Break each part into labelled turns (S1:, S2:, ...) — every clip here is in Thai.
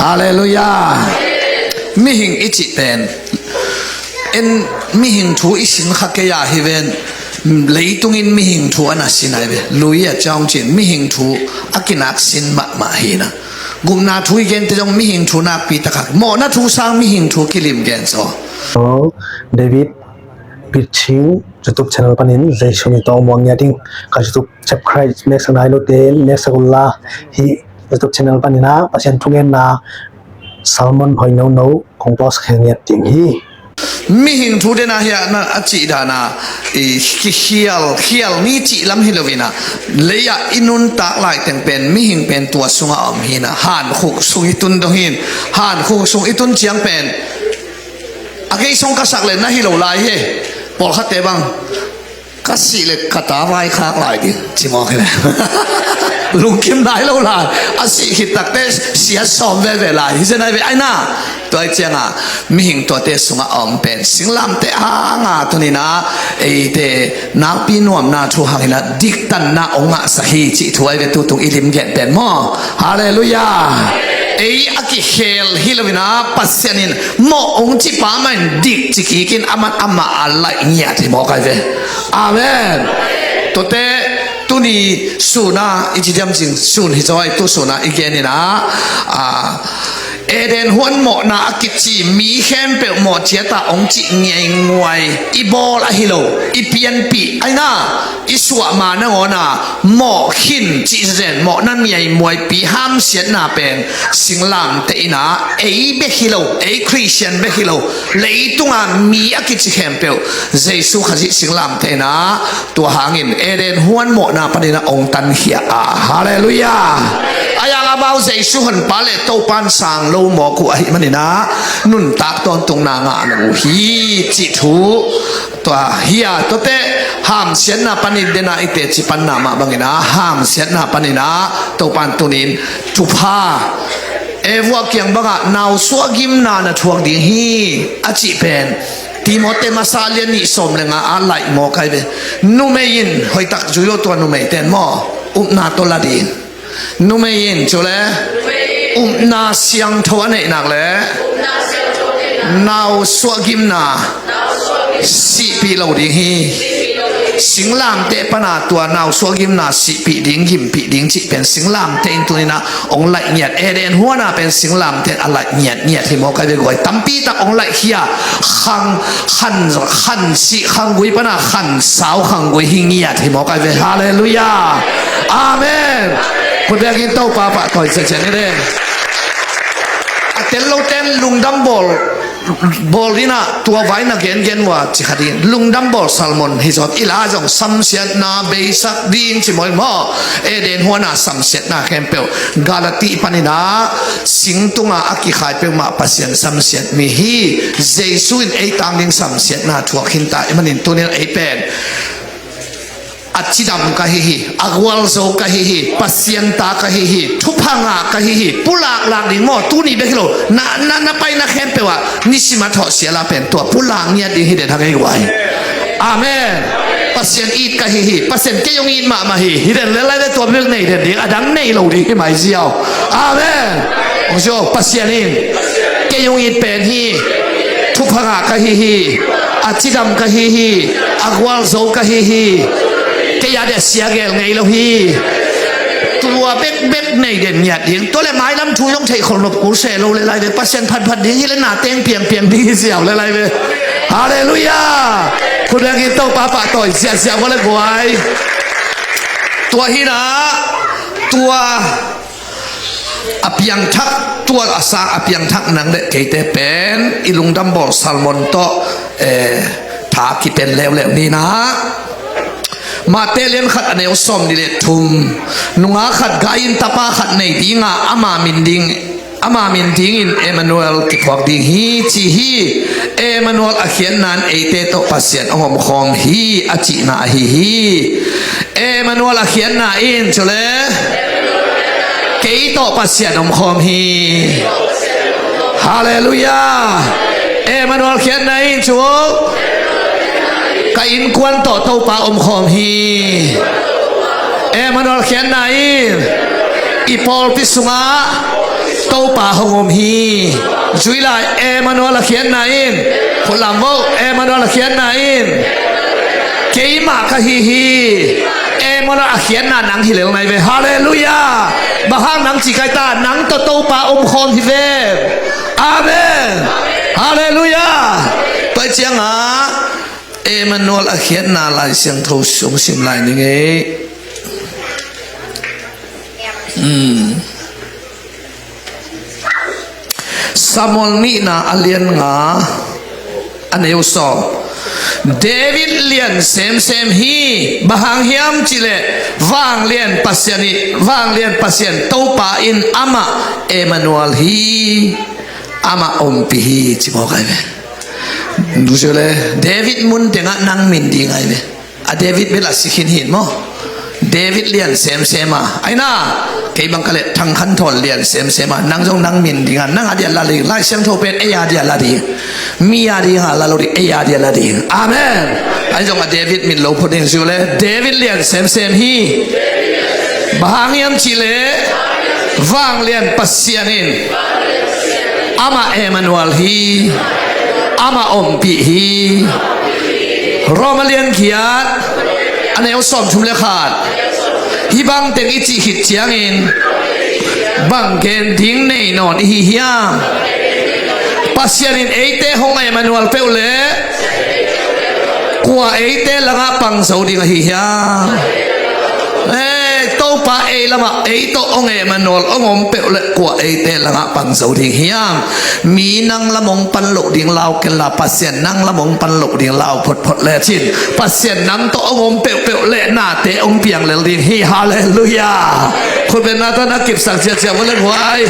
S1: ฮาเลลูยามิหิงอิจิเป็นเอ็นมิหิงทูอิสินขักยาฮิเวนเลยตุงินมิหิงทูอันสินายเบลุยะจองจินมิหิงทูอากินักสินมาฮีนะกุมนาทูอีเกนที่จงมิหิงทูนักปีตะขักโมนาทูสร้างมิหิงทูกิลิมเกนโซ
S2: เดวิดปิดชิงจุดทุกช่องปนินใจชมิตองมองยาดิ้งกับจุดทุกจับใครเมกสันไดโลเดนเมกสกุลลาฮีจุดทุกช่องปนินะปัจจัยทุกเงินนาซัลมอนหอยโนโนของบอสแข่งเงียบจริงฮี
S1: มิหิงทูเดนะเฮียนะอจิดานะเฮียลนี่จิลำฮิโลวินะเลยอินุนตากลายแต่งเป็นมิหิงเป็นตัวสุงอมหินะหานขุกสุงอิตุนดงหินหานขุกสุงอิตุนเจียงเป็นอาเกยสงกัสักเลยนะฮิโลลายเฮปอลขัดเตบังกัสสิเลยขัดตาไว้ข้างลายดิจิมองกันเลยลุงคิมได้แล้วล่ะอาศัยหิตักเตเสียสมเวเวลาที่จะได้ไปไอ้น่ะตัวไอ้เจ้าอ่ะมิหิงตัวเตสุงอมเป็นสิงลำเตอ่างอ่ะตัวนี้นะไอ้เตนักปีนวมนาทูหังนะดิกตันนะองค์สหิจิถวยเวตุตุงอิลิมเกตเป็นหม้อฮาเลลูยาไอ้อากิเฮลฮิลวินาปัสยานินหม้อองค์จิปามันดิกจิกิกินอามันอามาอะไรเงี้ยที่หม้อกันเวอาเมนตัวเตตุนี่สุนาอิจิจำจริงสุนฮิจอยตุสุนาอีกนี่นะเอเดนหวนหมอนากิจิมีแคมเปลหมอเจตาองจิเงียงวยอีบอลอะฮิโลอีเปียนปีไอ้น่ะอีสวมานะงอนะหมอขินจิเจนหมอนั่นมีไอ้มวยปีห้ามเสียนาเป็นสิงลามเตอินะเอเบฮิโลเอคริสเตียนเบฮิโลเลยตุงามีอากิจิแคมเปลเจสุขจิสิงลามเตนะตัวหางินเอเดนหวนหมอนาปนินะองตันเฮียฮาเลลูยาอายังอาบ่าวเจสุหันปาเลโตปันสังโลหมอกูไอ้มันนี่นะนุ่นตักตอนตรงนางานฮีจิทูตัวเฮียตัวเตห้ามเสียนาปนิเดนะไอเตจิปันนามาบังนะห้ามเสียนาปนินะตัวปันตุนินจุพาเอววกยังบังอ่ะนาวสวกิมนานะทวงดิ่งฮีอาจิเป็นทีมอเตมาซาเลียนี่สมเลยงาอะไรหมอใครเบนุเมยินหอยตักจุโยตัวนุเมเตนหมอนาตัวละดีนุเมยินจุเลนาเสียงทวนเองนักเลยนาวสวกิมนาสิปีเราดีฮีสิงลามเตปนาตัวนาวสวกิมนาสิปีดิ้งกิมปีดิ้งจิเป็นสิงลามเตนตัวนี้นะองไหลเงียดเอเดนหัวนาเป็นสิงลามเตนอะไรเงียดที่มอใครไปก่อยตั้มปีตาองไหลเฮียขันสิขังกุยปนาขันสาวขังกุยหิงเงียดที่มอใครไปฮาเลลูยาอาเมนคุณเรียกินเต้าปาปะต่อยเฉยๆนี่เด้เต้นเราเต้นลุงดัมบอลนี่นะตัวไว้นะเกนว่าจิขัดดินลุงดัมบอลซัลมอนฮิจอดอิลาจงสัมเสียนาเบสักดินจิมอยมอเอเดนหัวนาสัมเสียนาแคมเปลกาลาตีปานินาสิงตุงาอักิขายเปลมาปัสยันสัมเสียมีฮีเจสุอินไอตังดิงสัมเสียนาทัวขินตาอิมันอินตัวนี้ไอเป็นอัจฉิดำกะฮิอักวลโซกะฮิปัสยันตากะฮิทุพังกะฮิปุลากลากดิงมอตูนี่เบกิโลนาไปนะแคมเปว่านิสิมาทอเสียลาเป็นตัวปุลากเนี่ยดิฮิเดทักไอไว้อาเมนปัสยันอีดกะฮิปัสยันเกยงอีดมาฮิฮิเดนเลไลได้ตัวเรื่องไหนเดนดิอดังไหนเราดิไม่เสียวอาเมนโอ้โหปัสยันอินเกยงอีดเป็นฮิทุพังกะฮิอัจฉิดำกะฮิอักวลโซกะฮิแกอยากจะเสียแกไงเราฮีตัวเบ็กในเด่นหยาดยิงตัวเลยไม้ลำชูยงใช้คนหลบกูเสลเลยเลยปัสเซนพันดีที่เล่นหน้าเตียงเพียงดีเสียวเลยเลยฮาเลลูยาคุณเรียกตัวป้าต่อยเสียก็เลยกวยตัวฮีนะตัวอภิยังทักตัวอาสาอภิยังทักนังเด็กเกตเป็นอิลุงดัมบอลซัลมอนโตถากิเป็นแล้วนี่นะมาเตเลนขัดอันเอวสมนี่เลยทุมนุงอาขัดกายินตาปาขัดในดิงอามามินดิงอินเอมานูเอลกิพวกดิงฮีจีฮีเอมานูเอลอาเขียนนั้นเอเตโตปัสเซียนองค์คองฮีอาจินาฮีเอมานูเอลอาเขียนนาอินจุเลเกยโตปัสเซียนองค์คองฮีฮาเลลูยาเอมานูเอลเขียนนาอินจูกอินควันต่อเต้าปาอมคอมฮีเอมันอลเขียนไหนอีพอลพิสุงะ tâu pa hồng hi duy lại Emmanuel là khiến nàyคนlàm vô Emmanuel là khiến này cái mà cái hi Emmanuel là khiến là nắng hi liệu này về Hallelujah bà hang nắng chỉ cái ta nắng tâu pa khôn hi về Amen Hallelujah tôi chẳng à Emmanuel là khiến là lại sang thâu sống sim lại như thế Samuel ni na alien nga aneu so David lian sem hi bahang hiam chile wang lian pasien topa in ama Emmanuel hi ama ompi hi chimo kai be dusole David mun tenga nang min di ngai be a David bela sikhin hin mo David lian sem aina cái bang kale thang khăn thol lian sem nang jong nang min dinga nang adia la li lai sang tho pen eya dia la di mi ya di ha la lo di eya dia la di amen ai jong a David min lo phoding su le David lian sem hi bahang yam chile wang lian pasianin ama Emmanuel hi ama ompi hi Romalian kiat aneu som thum le khat hi bang teng ichi hit chiang in bang ken ding nei non hi hiam pasian in eite hong Emmanuel peule kwa eite langa pang so ding hi hiam to pa e lama e to ong Emmanuel ongom peule kwa eite langa pang so ding hiam mi nang lamong pan lo ding lao ken la pasian nang lamong pan lo ding lao phot le chin pasian nang to ongom peule na te ong piang le ding hi hallelujah khoi ben na ta na kip sang chia chia wala wai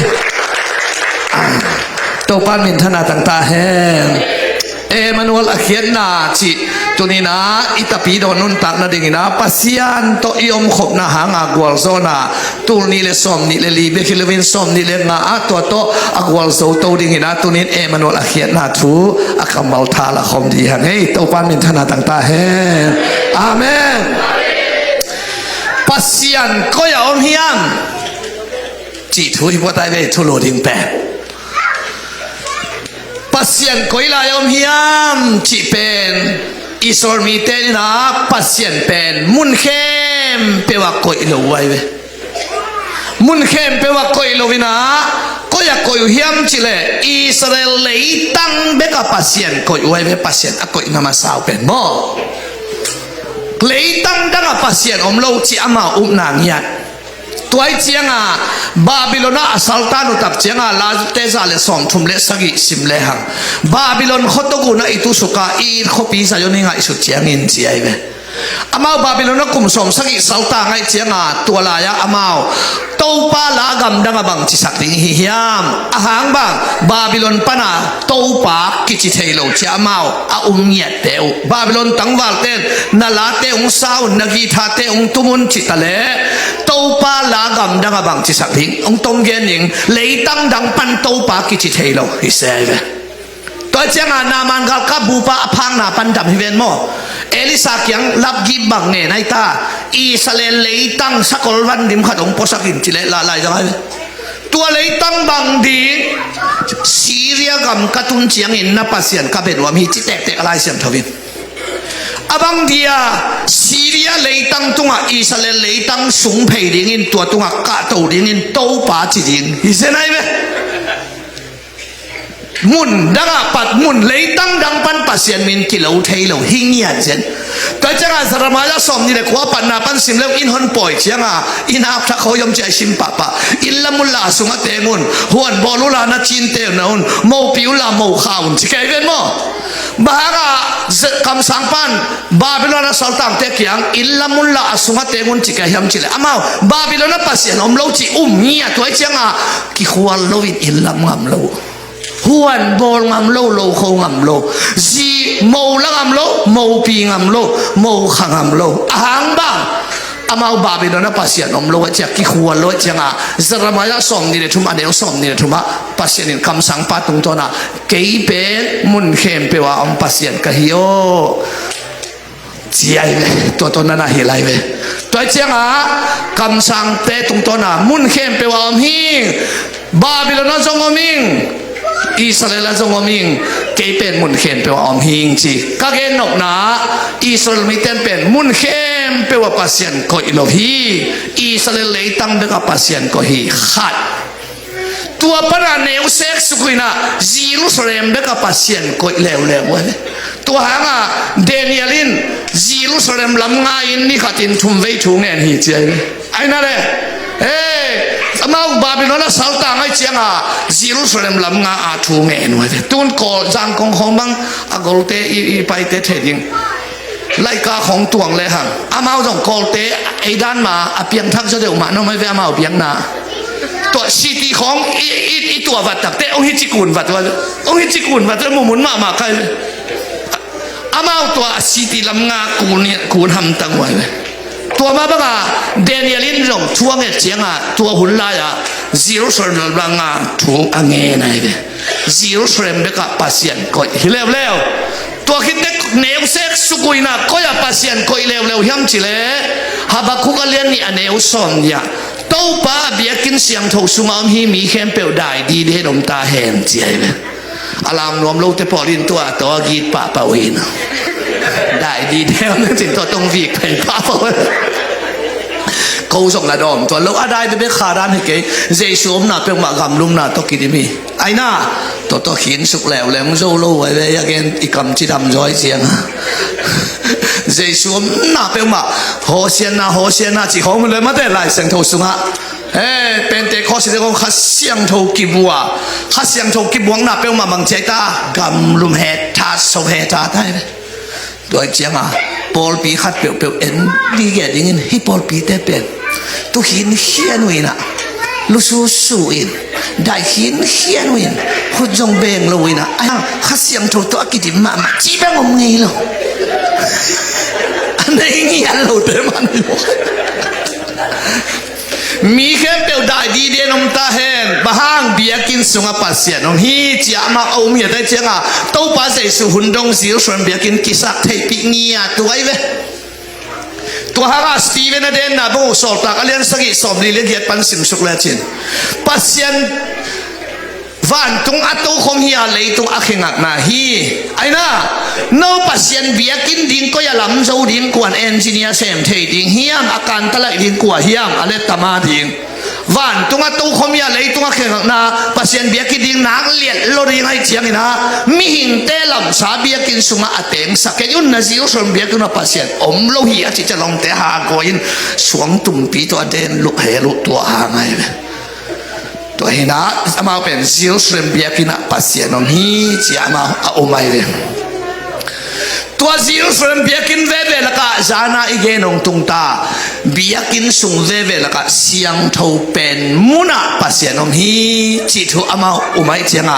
S1: to pan min thana tang ta hen Emmanuel akhian na chi tunina itapi do nun tak na dingina pasian to iom khop na hanga gwal zona tul ni le som ni le li be kilvin som ni le nga to agwal zo to dingina tunin Emmanuel akhian na thu akamal thala khom di hang hey to pan min thana tang ta hen amen pasian ko ya om hiam chi thu hi bo tai be thu lo ding pe pasian koi la yom hiam chi pen isor mi ten na pasian pen mun khem pe wa koi lo wai ve mun khem pe wa koi lo vina ko ya koi hiam chile Israel lei tang be ka pasian koi wai ve pasian a koi ngama sao pen mo lei tang dang a pasian om lo chi ama na ngiat tuai chianga Babylona asaltan utak chianga la teza le som thum le sagi sim le hang Babylon khotogu na itu suka I khopi sa yoninga isu chiangin chiai ve amau Babylona kum som sagi salta ngai chianga tualaya amau topa la gam danga bang chi sak ding hi hiam ahang bang Babylon pana topa kichi thailo chi amau a yat teu Babylon tangwal ten na la te sao nagi tha te tumun chi tale topa la gam danga bang chi sak ding tom gen ning lei tang dang pan topa kichi thailo hi se ve tôi chẳng là nam an gal ka bupa phang na pan dam hiven mo Elisa kyang lap gi bang ne nai ta Israel lei tang sakol van dim khadong posakin chile la lai jang tua lei tang bang di Syria gam katun chiang in na pasian ka ben wam hi chi tek tek lai siam thovin abang dia Syria lei tang tunga Israel lei tang sung phei ding in tua tunga ka to ding in to pa chi ding hi se nai ve mun daga pat mun lei tang dang pan pasian min kilo thailo hingian chen ta changa saramaya som ni le kwa pan na pan sim le in hon poi chianga in ap tha khoyom chai sim papa illamul la sunga tengun huan bolula na chin te naun mo piula mo khaun chi kai ven mo bahara kam sangpan Babylon saltang te kyang illamul la sunga tengun chi kai ham chile amao Babylon pasian om lo chi nia toy changa ki khwal lo in illam ngam lo huan bol ngam lo kho ngam lo si mo la ngam lo mo pi ngam lo mo khang ngam lo ahang bang amau Babylon pasian om lo cha ki khuwa lo changa Jeremiah som ni le thuma ne som ni le thuma pasian in kam sang pa tung to na kei pe mun khem pe wa om pasian ka hiyo chiai ve to na na hilai ve to changa kam sang pe tung to na mun khem pe wa om hi Babylon zong oming Israel zong oming kay pen mun khen pe om hing chi ka gen nok na Israel mi ten pen mun khem pe wa pasien ko ilo hi Israel le tang de ka pasien ko hi khat tua para neu sek sukuina Jerusalem de ka pasien ko lew lew tua hanga Danielin Jerusalem lam nga in ni khatin thum vei thu nen hi chai ai na le amau Babylon salta ngai chianga Jerusalem lam nga a thu nge no tun ko jang kong khong bang agol te i pai te theding lai ka khong tuang le hang amau jong kol te ai dan ma a piang thak cho deu ma no mai ve amau piang na to city khong i tua wat tak te ong hi chi kun wat wa ong hi chi kun wat mu mun ma ma kai amau to city lam nga kun ham tang waตัวมาบ้างอ่ะเดนิเอลินจงช่วงเอ็ดเสียงอ่ะตัวหุ่นลายอ่ะJerusalemบางอ่ะถูกอ่างเงินไงเด้Jerusalemเบกับปัสยันก็ฮิเลวเลวตัวคิดเด็กเนวเซ็กสุกุยนะก็อย่าปัสยันก็ฮิเลวเลวย้ำจิเลฮับคุกเลียนนี่อันเนวสอนยาโตป้าเบียกินเสียงถูกสุงอมฮีมีแค่เปลวได้ดีเดนมตาแหงเจียเด้อารามรวมโลกแต่พอลินตัวกีดป้าปะวินได้ดีเดียวนั่นจิตตัวตรงวีกไปป้าพอเขาส่งระดมตัวเราอะไรไปเป็นขาดานให้เก๋เจสูมน่ะเป็นมากำลุมน่ะตัวกินมีไอ้น่ะตัวหินสุกแล้วมึงโซ่โล่ไว้เลยยังไงอีกำจีดำจ้อยเสียงเจสูมน่ะเป็นมาโหเสียนน่ะจีของมันเลยมาแต่ลายเสียงโทสุงะเป็นแต่ข้อเสียงข้าเสียงโทกิบัวข้าเสียงโทกิบวงน่ะเป็นมาบังใจตากำลุมเฮตาโซเฮตาได้ตัวเจียงอ่ะปอลปีขัดเปลวเอ็นดีแก่ยังไงให้ปอลปีแต่เป็นตัวหินเขียนวินะลูสูอินได้หินเขียนวินหุ่นจงเบงเลยนะไอ้ข้าเสียงโทตัวกิดิมาจีแบงอมไงล่ะอันนี้เงี้ยเราเต็มมันมีแค่เปลวได้ดีเดนมตาเห็นบางเบียกินสุงปัสเซียนองฮีจะมาเอาเมียได้เจ้าตู้ปัสเซียสุหุ่นดงสิวส่วนเบียกินกิสักเทปิเงียตัวไอ้เว้ตัวหาสตีเวนเดนนะบุษอตากเลียนสกิสอบลีเลียดปันสิมสุกเลจินปัสเซียนวันตรงอัตโตคงเฮียเลยตรงอักขิงักนาฮีไอ้น่ะน้องปัสเซียนเบียกินดิ้งก็อย่าล้ำเจ้าดิ้งกวนเอนจิเนียร์เซมเทดิ้งเฮียมอาการตะไลดิ้งกว่าเฮียมอะไรตามาดิ้งวันตรงอัตโตคงเฮียเลยตรงอักขิงักนาปัสเซียนเบียกินดิ้งนักเลียดโลดิ้งให้เจียงนะมีหินเตลำสาเบียกินสุงอาเตงสักยุนนะซิวส่วนเบียกินปัสเซียนอมโลหิอาจิจะลองเตะหากอินสวงตุ่มปีตัวเดนลุกเฮลุตัวหางไงตัวเห็นนะมาเป็นซิลส์เรมเบียกินะปัสเซียนฮีจะมาเอาไม่เลยตัวซิลส์เรมเบียกินเวเวลก็จานาอีเกนงตุงตาเบียกินสุงเวเวลก็เสียงทูเป็นมุนาปัสเซียนฮีจิตุอามาเอาไม่เจียง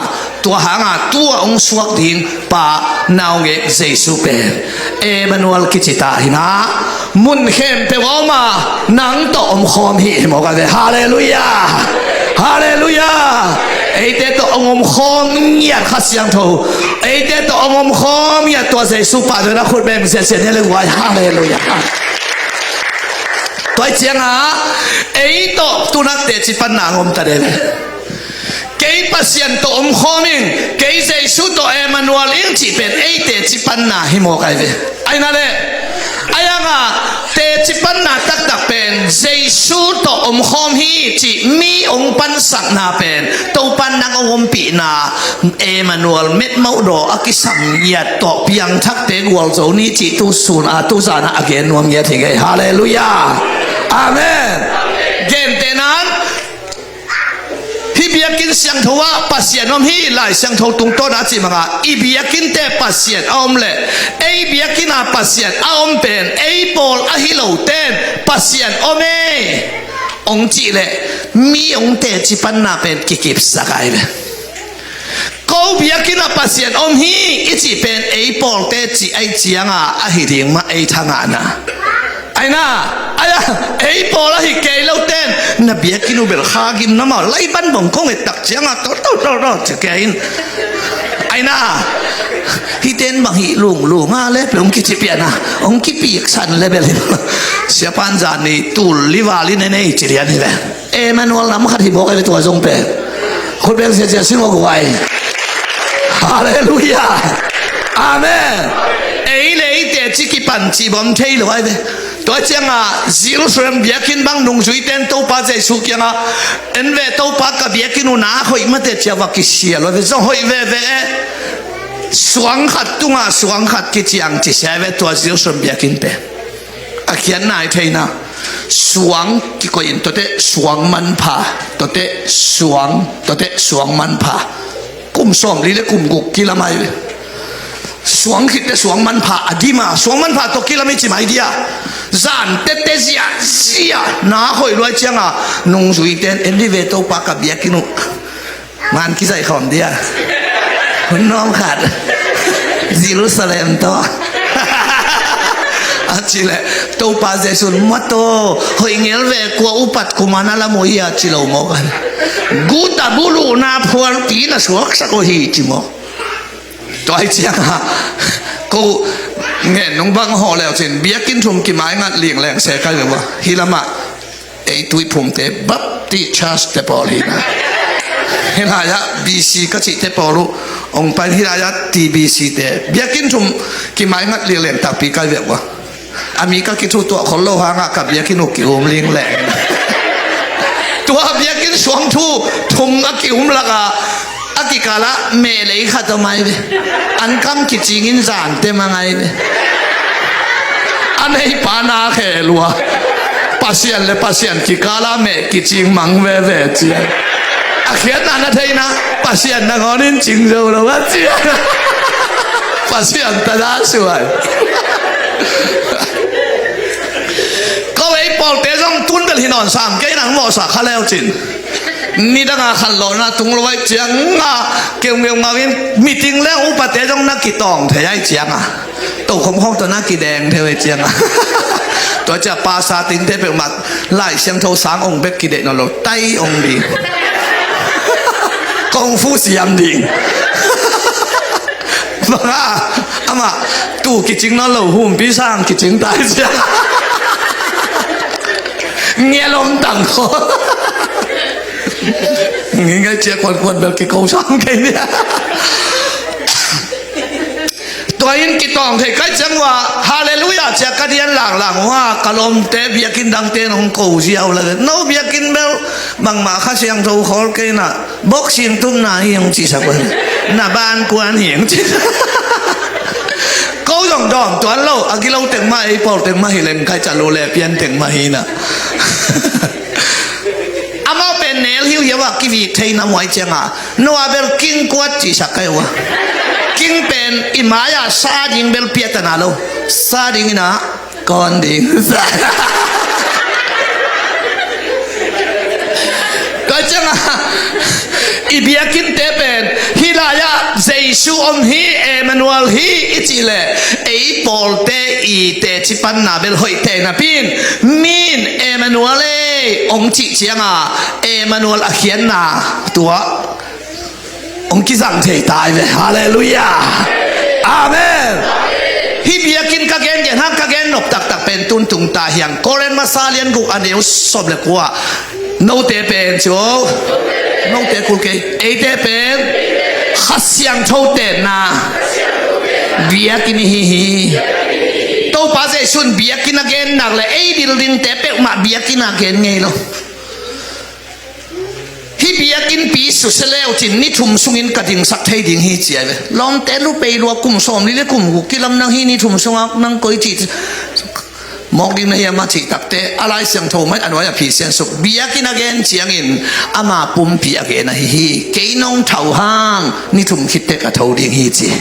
S1: ตัวหางตัวองสวกดินป่านาวเกเจสุเป็นเอมานูเอลกิจิตาหินะมุนเข้มเปวามานังโตอมคอมฮีหมอกันเลยฮาเลลูยาฮาเลลูยาไอ้เด็กตัวองค์คอมเนี่ยข้าเสียงทูไอ้เด็กตัวองค์คอมเนี่ยตัวเจสุป่าด้วยนะคุณแม่เสียเนี่ยเลยว่าฮาเลลูยาตัวเจียงไอ้ตัวนักเตะจิปันนางอมตาเดลเกย์ปัสยันตัวองค์คอมิงเกย์เจสุตัวเอมานูเอลอิงจิเป็นไอ้เตะจิปันนาฮิโมกันเลยไอ้นั่นเลยไอ้ยังเตจิปันนาตักเป็นเจสุตัวองค์คอมฮีจิมีองค์ปันสักนาเป็นตัวปันนางองค์ปีนาเอมานูเอลเม็ดมาอุดอกิสัมยัดตัวเพียงทักเตกวลโจนี่จิตุสุนตุจานะอเกนวงเยติเกฮาเลลูยาอาเมนเกนเตนั้นเบียกินเสียงทว่าปัสเซียนอมฮีไลเสียงทวตุงโตนาจิมังอีเบียกินเตปัสเซียนอมเล่ไอเบียกินอาปัสเซียนอมเป็นไอปอลอฮิโลเตนปัสเซียนอมเอองจีเล่มีองเตจิปันนาเป็นกิกิบสกายเล่ก็เบียกินอาปัสเซียนอมฮีอิจิเป็นไอปอลเตจิไอจียงอหิริงมาไอทางานะไอ้น่ะไอ้ไอ้พอละฮิเกลเต้นน่ะเบียกินอุเบลข้ากินน้ำมันไล่บ้านบ่งคงไอ้ตักเสียงโตจะแกอินไอ้น่ะฮิเต้นบางฮิลุงเล็บลุงกิจิเปียนะองกิปีกสันเล็บเลยเสียปันจานี่ตูลิวาลินเนจิเรียนนี่แหละเอมานูลน้ำขัดหิบอกไอ้ตัวจงเป็ด คนเป็นเสียสิ่งว่ากูไอฮาเลลูยาอาเมนเอ้ยเลยแต่จิกิปันจีบอมเทย์เลยตัวเจ้าซิลส์เรมเบียกินบังนงจุยเต้นตัวป้าใจสุกี้นะเอ็นเวตัวป้ากับเบียกินอุณาหอยมาเตะเจ้าว่ากิเสียเลยจะหอยเวสวงขัดตุงสวงขัดกิจยังจิเสวตัวซิลส์เรมเบียกินเป็นอาเขียนนายเทนะสวงกิโกยินตัวเตสวงมันพาตัวเตสวงมันพากุมส่งลีเลกุมกุกกิละไม่สวงคิดแต่สวงมันพาอดีมาสวงมันพาตัวกิละไม่จิมาอีเดียจานเตเตเสียน้าหอยรวยจังนุ่งสุยเต้นเอ็นดีเวโตปากกับเบียกินุมันคิดใส่ของเดียน้องขาดเยรูซาเล็มตัวอาจิเลตัวป้าเจสุนมาโตหอยเงี้ยเวกว่าอุปัตกุมานาละโมยอาจิโลโมกันกูตาบุลูนาพวนปีน่ะสวกสักโหิจิโมตัวไอ้เจ้ากูเงี้ยน้องบังห่อแล้วสิเบียกินทุ่มกี่ไม้งัดเลี้ยงแรงเสียกันหรือวะฮิลามะไอ้ตุยพุ่มเตะบับติชาสเตปอลีนะฮิลายะบีซีก็จิเตปอลูองไปฮิลายะทีบีซีเตะเบียกินทุ่มกี่ไม้งัดเลี้ยงแรงตักปีกันแบบวะอามีก็คิดตัวคนโลหะกับเบียกินอุกิวมเลี้ยงแรงตัวเบียกินสวงทูทุ่มอุกิวมละกะอากิกาละเมเลยขัดทำไมเว้อันคำคิดจริงจานเต็มไงเว้อันนี้ปานาเขลัวปัสยันเลยปัสยันกิกาละเมคิดจริงมังเวเวเจียอาเขียนนั่นเท่นะปัสยันนักอนินจริงเราละวะเจียปัสยันตาดาสวยก็ไอ้ปอลเตจงตุนกันหินอ่อนสามแกนังหมอสักข้าแล้วจินนี่ดังอาขันหล่อนะตุงรวยเจียงเกี่ยวมาวินมีจริงแล้วอุปเตจงนักกีตองเทยเจียงตัวคมห้องตัวนักกีแดงเทยเจียงตัวจะปาซาตินเทเป็นมัดไล่เสียงโทสางองค์เบกกีเดนอโลไตองค์ดีกองฟูเสียมดีบ้าอามาตู้กิจิงนั่นเราหุ่มพี่สร้างกิจิงตายเสียเงี้ยลมต่างคองี้ไงเจ้าคนแบบกี่เขาช่างกันเนี่ยตัวอินกิตองเทใกล้จังว่าฮาเลลูยาเจ้ากระเดียนหลังว่ากะลมเตะเบียกินดังเตนของกูเสียวเลยโนเบียกินเบลบางมาข้าเสียงโทขอเกน่ะบอกเสียงตุ้มนาเฮียงจีสักวันหน้าบ้านกวนเฮียงจีเขาต้องดอมตัวเราอากิเราเต็งมาไอ้ปอลเต็งมาเฮเลนใครจะรู้แลเพี้ยนเต็งมาเฮน่ะอามาเป็นเนลฮิวเยว่ากิวิเทนามวยเจงนัวเบลกิงกวดจีสักไงวะกิงเป็นอิมายาซาดิงเบลเปียตนาโลซาดิงนะก่อนดิงซาก็จังอีเบียกินเตเป็นฮิลายาเจซูอมฮีเอมานูเอลฮีอิจิเลไอปอลเตอีเตจิปันนาเบลหอยเตนาปินมินเอมานูเอลองจิเจียงเอมานูเอลอาเขียนนาตัวองค์กิจังเทตายเลยฮาเลลูยาอาเมนฮิเบียกินกะเกนเกนฮักกะเกนนกตักเป็นตุนตุงตาเฮียงโคเรนมาซาเลียนกุอันเดียวสอบเลยกว่าโนเตเป็นโจโนเตกุเกเอเตเป็นขัดเสียงโชเตนาเบียกินฮีโตป้าเจสุนเบียกินกะเกนนักเลยไอ้บิลดินเตเป็กมาเบียกินกะเกนไงล่ะฮิเบียกินปีสุดเลี้ยวจินนี่ทุ่มสุงินกระดิ่งสักเทดิ่งฮีเจียเวลองเตลูไปรัวกุมสมนี่เลยกุมกุกิลำนังฮีนี่ทุ่มสุงักนังก้อยจีมองดิ่งในยามาจีตักเตอะไรเสียงโทไม่อันว่าจะผีเสียงสุกเบียกินเกนเจียงอินอามาปุ่มเบียเกนฮีเกยน้องเท่าห้างนี่ทุ่มคิดเตกระเท่าดิ่งฮีเจีย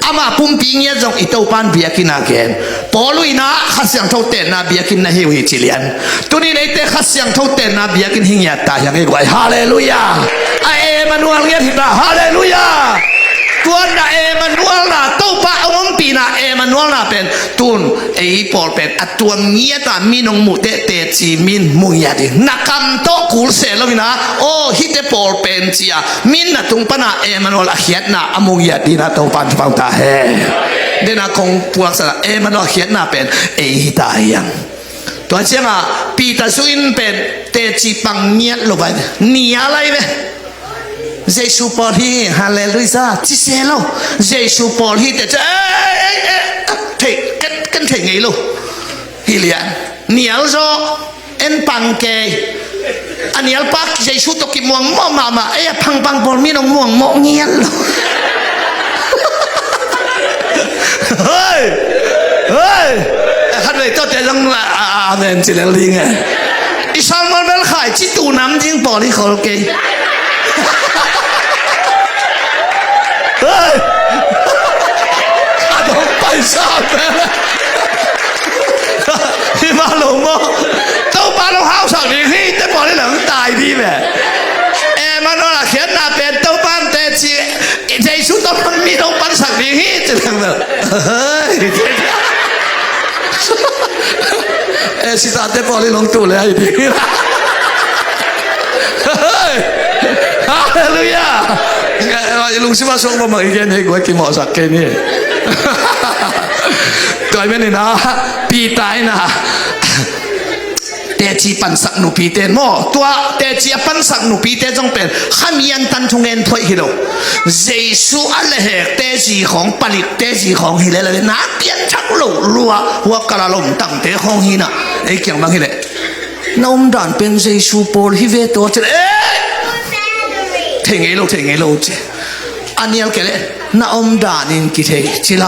S1: อามาปุ่มปีเงี้ยจงอิตาปันเบียกินเกนปอลุยนะขัดเสียงเท่าเตนะเบียกินนะฮิวฮิจิเลียนตัวนี้ในเตขัดเสียงเท่าเตนะเบียกินหิงยาตาอย่างไงกว่าฮาเลลูยาเอมานูเอลเงี้ยผิดนะฮาเลลูยาตัวน่ะเอมานูเอลน่ะตัวป้าอมปีน่ะเอมานูเอลน่ะเป็นตุนไอ้ปอลเป็นอัตัวเงี้ยตามีนงมุเตเตจีมินมุยาดินักคำโตคูลเซลวินะโอ้ฮิตเตปอลเป็นจียมินน่ะตุงปนะเอมานูเอลเขียนน่ะอมุยาดินะตัวปันฟังตาเฮเดน่ะคงพวกสระเอมานูเอลเขียนน่ะเป็นเอฮิตายังตัวเจ้าปีตาสุอินเป็นเตจิปังเนียลงไปเนียอะไรเว้ Giêsu Paul hi hallelujah chi xe lo Giêsu Paul hi te thầy cái thầy nghĩ luôn hi liền nhiều rồi en bằng kề anh nhiều bác Giêsu tôi kịp muang mò mà ấy bằng Paul mi nó muang mò nghe luôn ơi ơi hát về tôi thấy rằng là amen chỉ là linh à Isang ngon vel khai chỉ tu nắm riêng bỏ đi khỏi kề ơi không phải sao thì mà lùng mò đâu ba đâu hao sợ gì khi tới bỏ đi lẫn tài đi về em mà nó là khiến là bên đâu ban tê chị dây xuống đâu ban mi đâu ban sợ gì khi thì thằng nào em xin ta tới bỏ đi lẫn tù lại đi Hallelujah lùng xin mà sống mà ý kiến này của cái mỏ sạc cái này tôi bên này na pi tai naแต่จีปันสักหนูปีเตนโมตัวแต่จีปันสักหนูปีเตนจงเป็นข้ามีอันตันทงเงินถอยฮิโลเยซูอะไรเหตุแต่จีของผลิตแต่จีของฮิเลเลยนักเรียนชักโลรัวหัวกระลมตั้งแต่ของฮินะไอ้เกี่ยงบางฮิเลน้องด่านเป็นเยซูโปลฮิเวตัวเจเทงไงโลเจอันนี้เอาแค่เลยน้องด่านินกิเทจิไล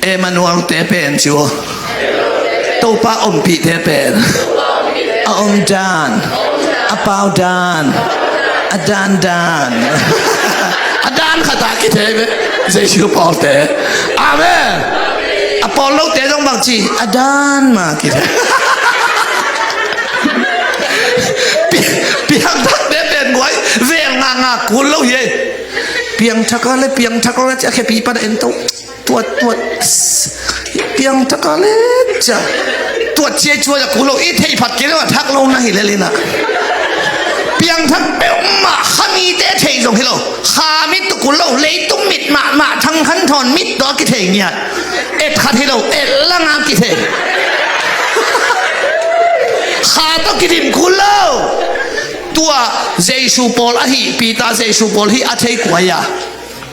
S1: เอมานูอัลเตเป็นจิวตัวป้าอมปีเทเป็นอมดานอเปาดานอดานอดานขตากิเทเปเจชูปอลเตอาเมนอปอลโลเตต้องบางทีอดานมากิเทเปียงทักเตเป็นไว้เวงงาคุณโลเยเปียงทักอะไรเปียงทักอะไรจะแค่ปีปันเอ็นตัวเปียงทักอะไรจะตัวเชี่ยชัวจะกูโลอีเทผัดกินแล้วทักโลนั่งหิเลเลยนะเปียงทักเปลมาขามีเตะเทยส่งให้โลขามิดตุกุโลเลยตุ้มมิดมาทั้งขันถอนมิดตัวกิเทเนี่ยเอ็ดขัดให้โลเอ็ดละงามกิเทขาต้องกิดิมกุโลตัวเยซูปอลฮีปีตาเยซูปอลฮีอาเทกวยา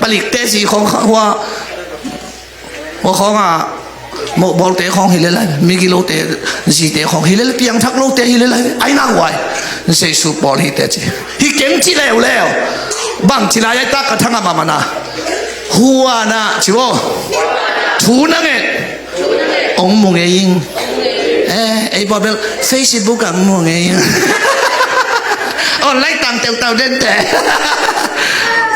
S1: ผลิตเตสีของว่าของโมบอลเตะของฮิเลเลยมีกิโลเตะจีเตะของฮิเลเลยเพียงทักโลเตะฮิเลเลยไอ้นางไว้เยซูบอลฮิเตะจีฮิเก่งจีแล้วบางจีลายตากระทั่งมานะหัวนะจิโวทูนั่งเององมงเองไอ้บอลเบลเฟซบุ๊กกับมงเองออนไลน์ต่างเต่าเด่นแต่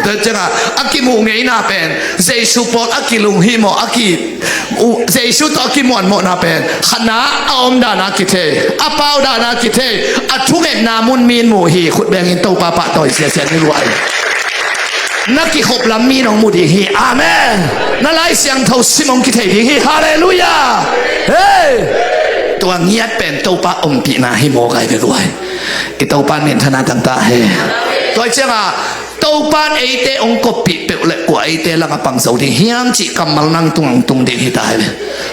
S1: เดี๋ยวจะอากิมุงเงยน่าเป็นเจสุปอดอากิลุงฮิโมอากิเจสุตอากิมวนโมน่าเป็นขณะอมดานากิเทอาเปาดานากิเทอาทุกเอ็ดนามุนมีนหมู่ฮีขุดแบงอินโตปาปะต่อยเสียไม่รวยนักกิขบลำมีน้องมุดีฮีอาเมนนั่นไล่เสียงเท่าซิมองกิเทฮีฮาเลลูยาเฮ้ตัวเงียบเป็นโตปาอมปีนาฮิโมไกไปรวยไอโตปาเนียนธนาต่างๆเฮ้ตัวเจ้าตัวบ้านไอเตองก็ปิดเปลือกกว่าไอเตลังปังเสาดิ่งเฮียมจีกำมังนั่งตุงดิ่งที่ตายเลย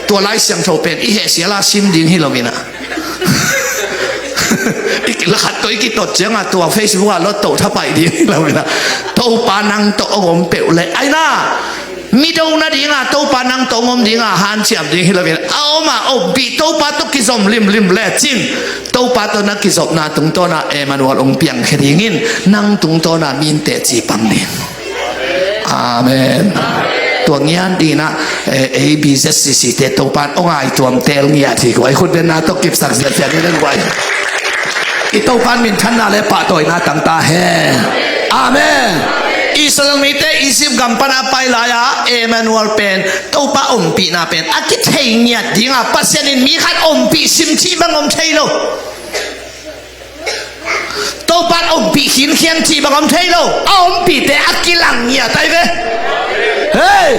S1: ตัวไล่เสียงโชเป็นอีเหเสียละซิมดิ่งที่เรามีนะอีกละขัดตัวอีกตัวเจ้าตัวเฟซบุ๊กรถโตถ้าไปดิ่งเรามีนะตัวบ้านนั่งตัวอมเปลือกเลยไอ้น่ามีดาวนาดิ่งตัวบ้านนั่งตัวอมดิ่งหันเฉียบดิ่งที่เรามีนะเอามาเอาบีตัวบ้านตัวกิจอมริมแหล่จริงตัวบ้านตัวนักกิจอมนาตุงตัวน่ะเอมานูอัลองเปียงแค่ดิ่งินนั่งตุงตัวน่ะมีนเตจีปังดิ่งอาเมนตัวเงี้ยดีนะABZCC เตตัวบ้านองไอตัวเตลเงี้ยที่ไว้คุณเป็นนาต้องเก็บสักเสียนี่เรื่องไว้อีตัวบ้านมีท่านน่ะเลยป่าตัวน่ะต่างตาเฮอาเมนอิสลามเตอิสิบกัมปนาไปลายาเอเมนูอัลเป็นตัวป้าอมปีน่าเป็นอากิเทียนดิ่งอ่ะปัสยานินมีขัดอมปีซิมชีบังอมเทโลตัวป้าอมปีหินเขียนชีบังอมเทโลอมปีแต่อากิลังเนี่ยได้ไหมเฮ้ย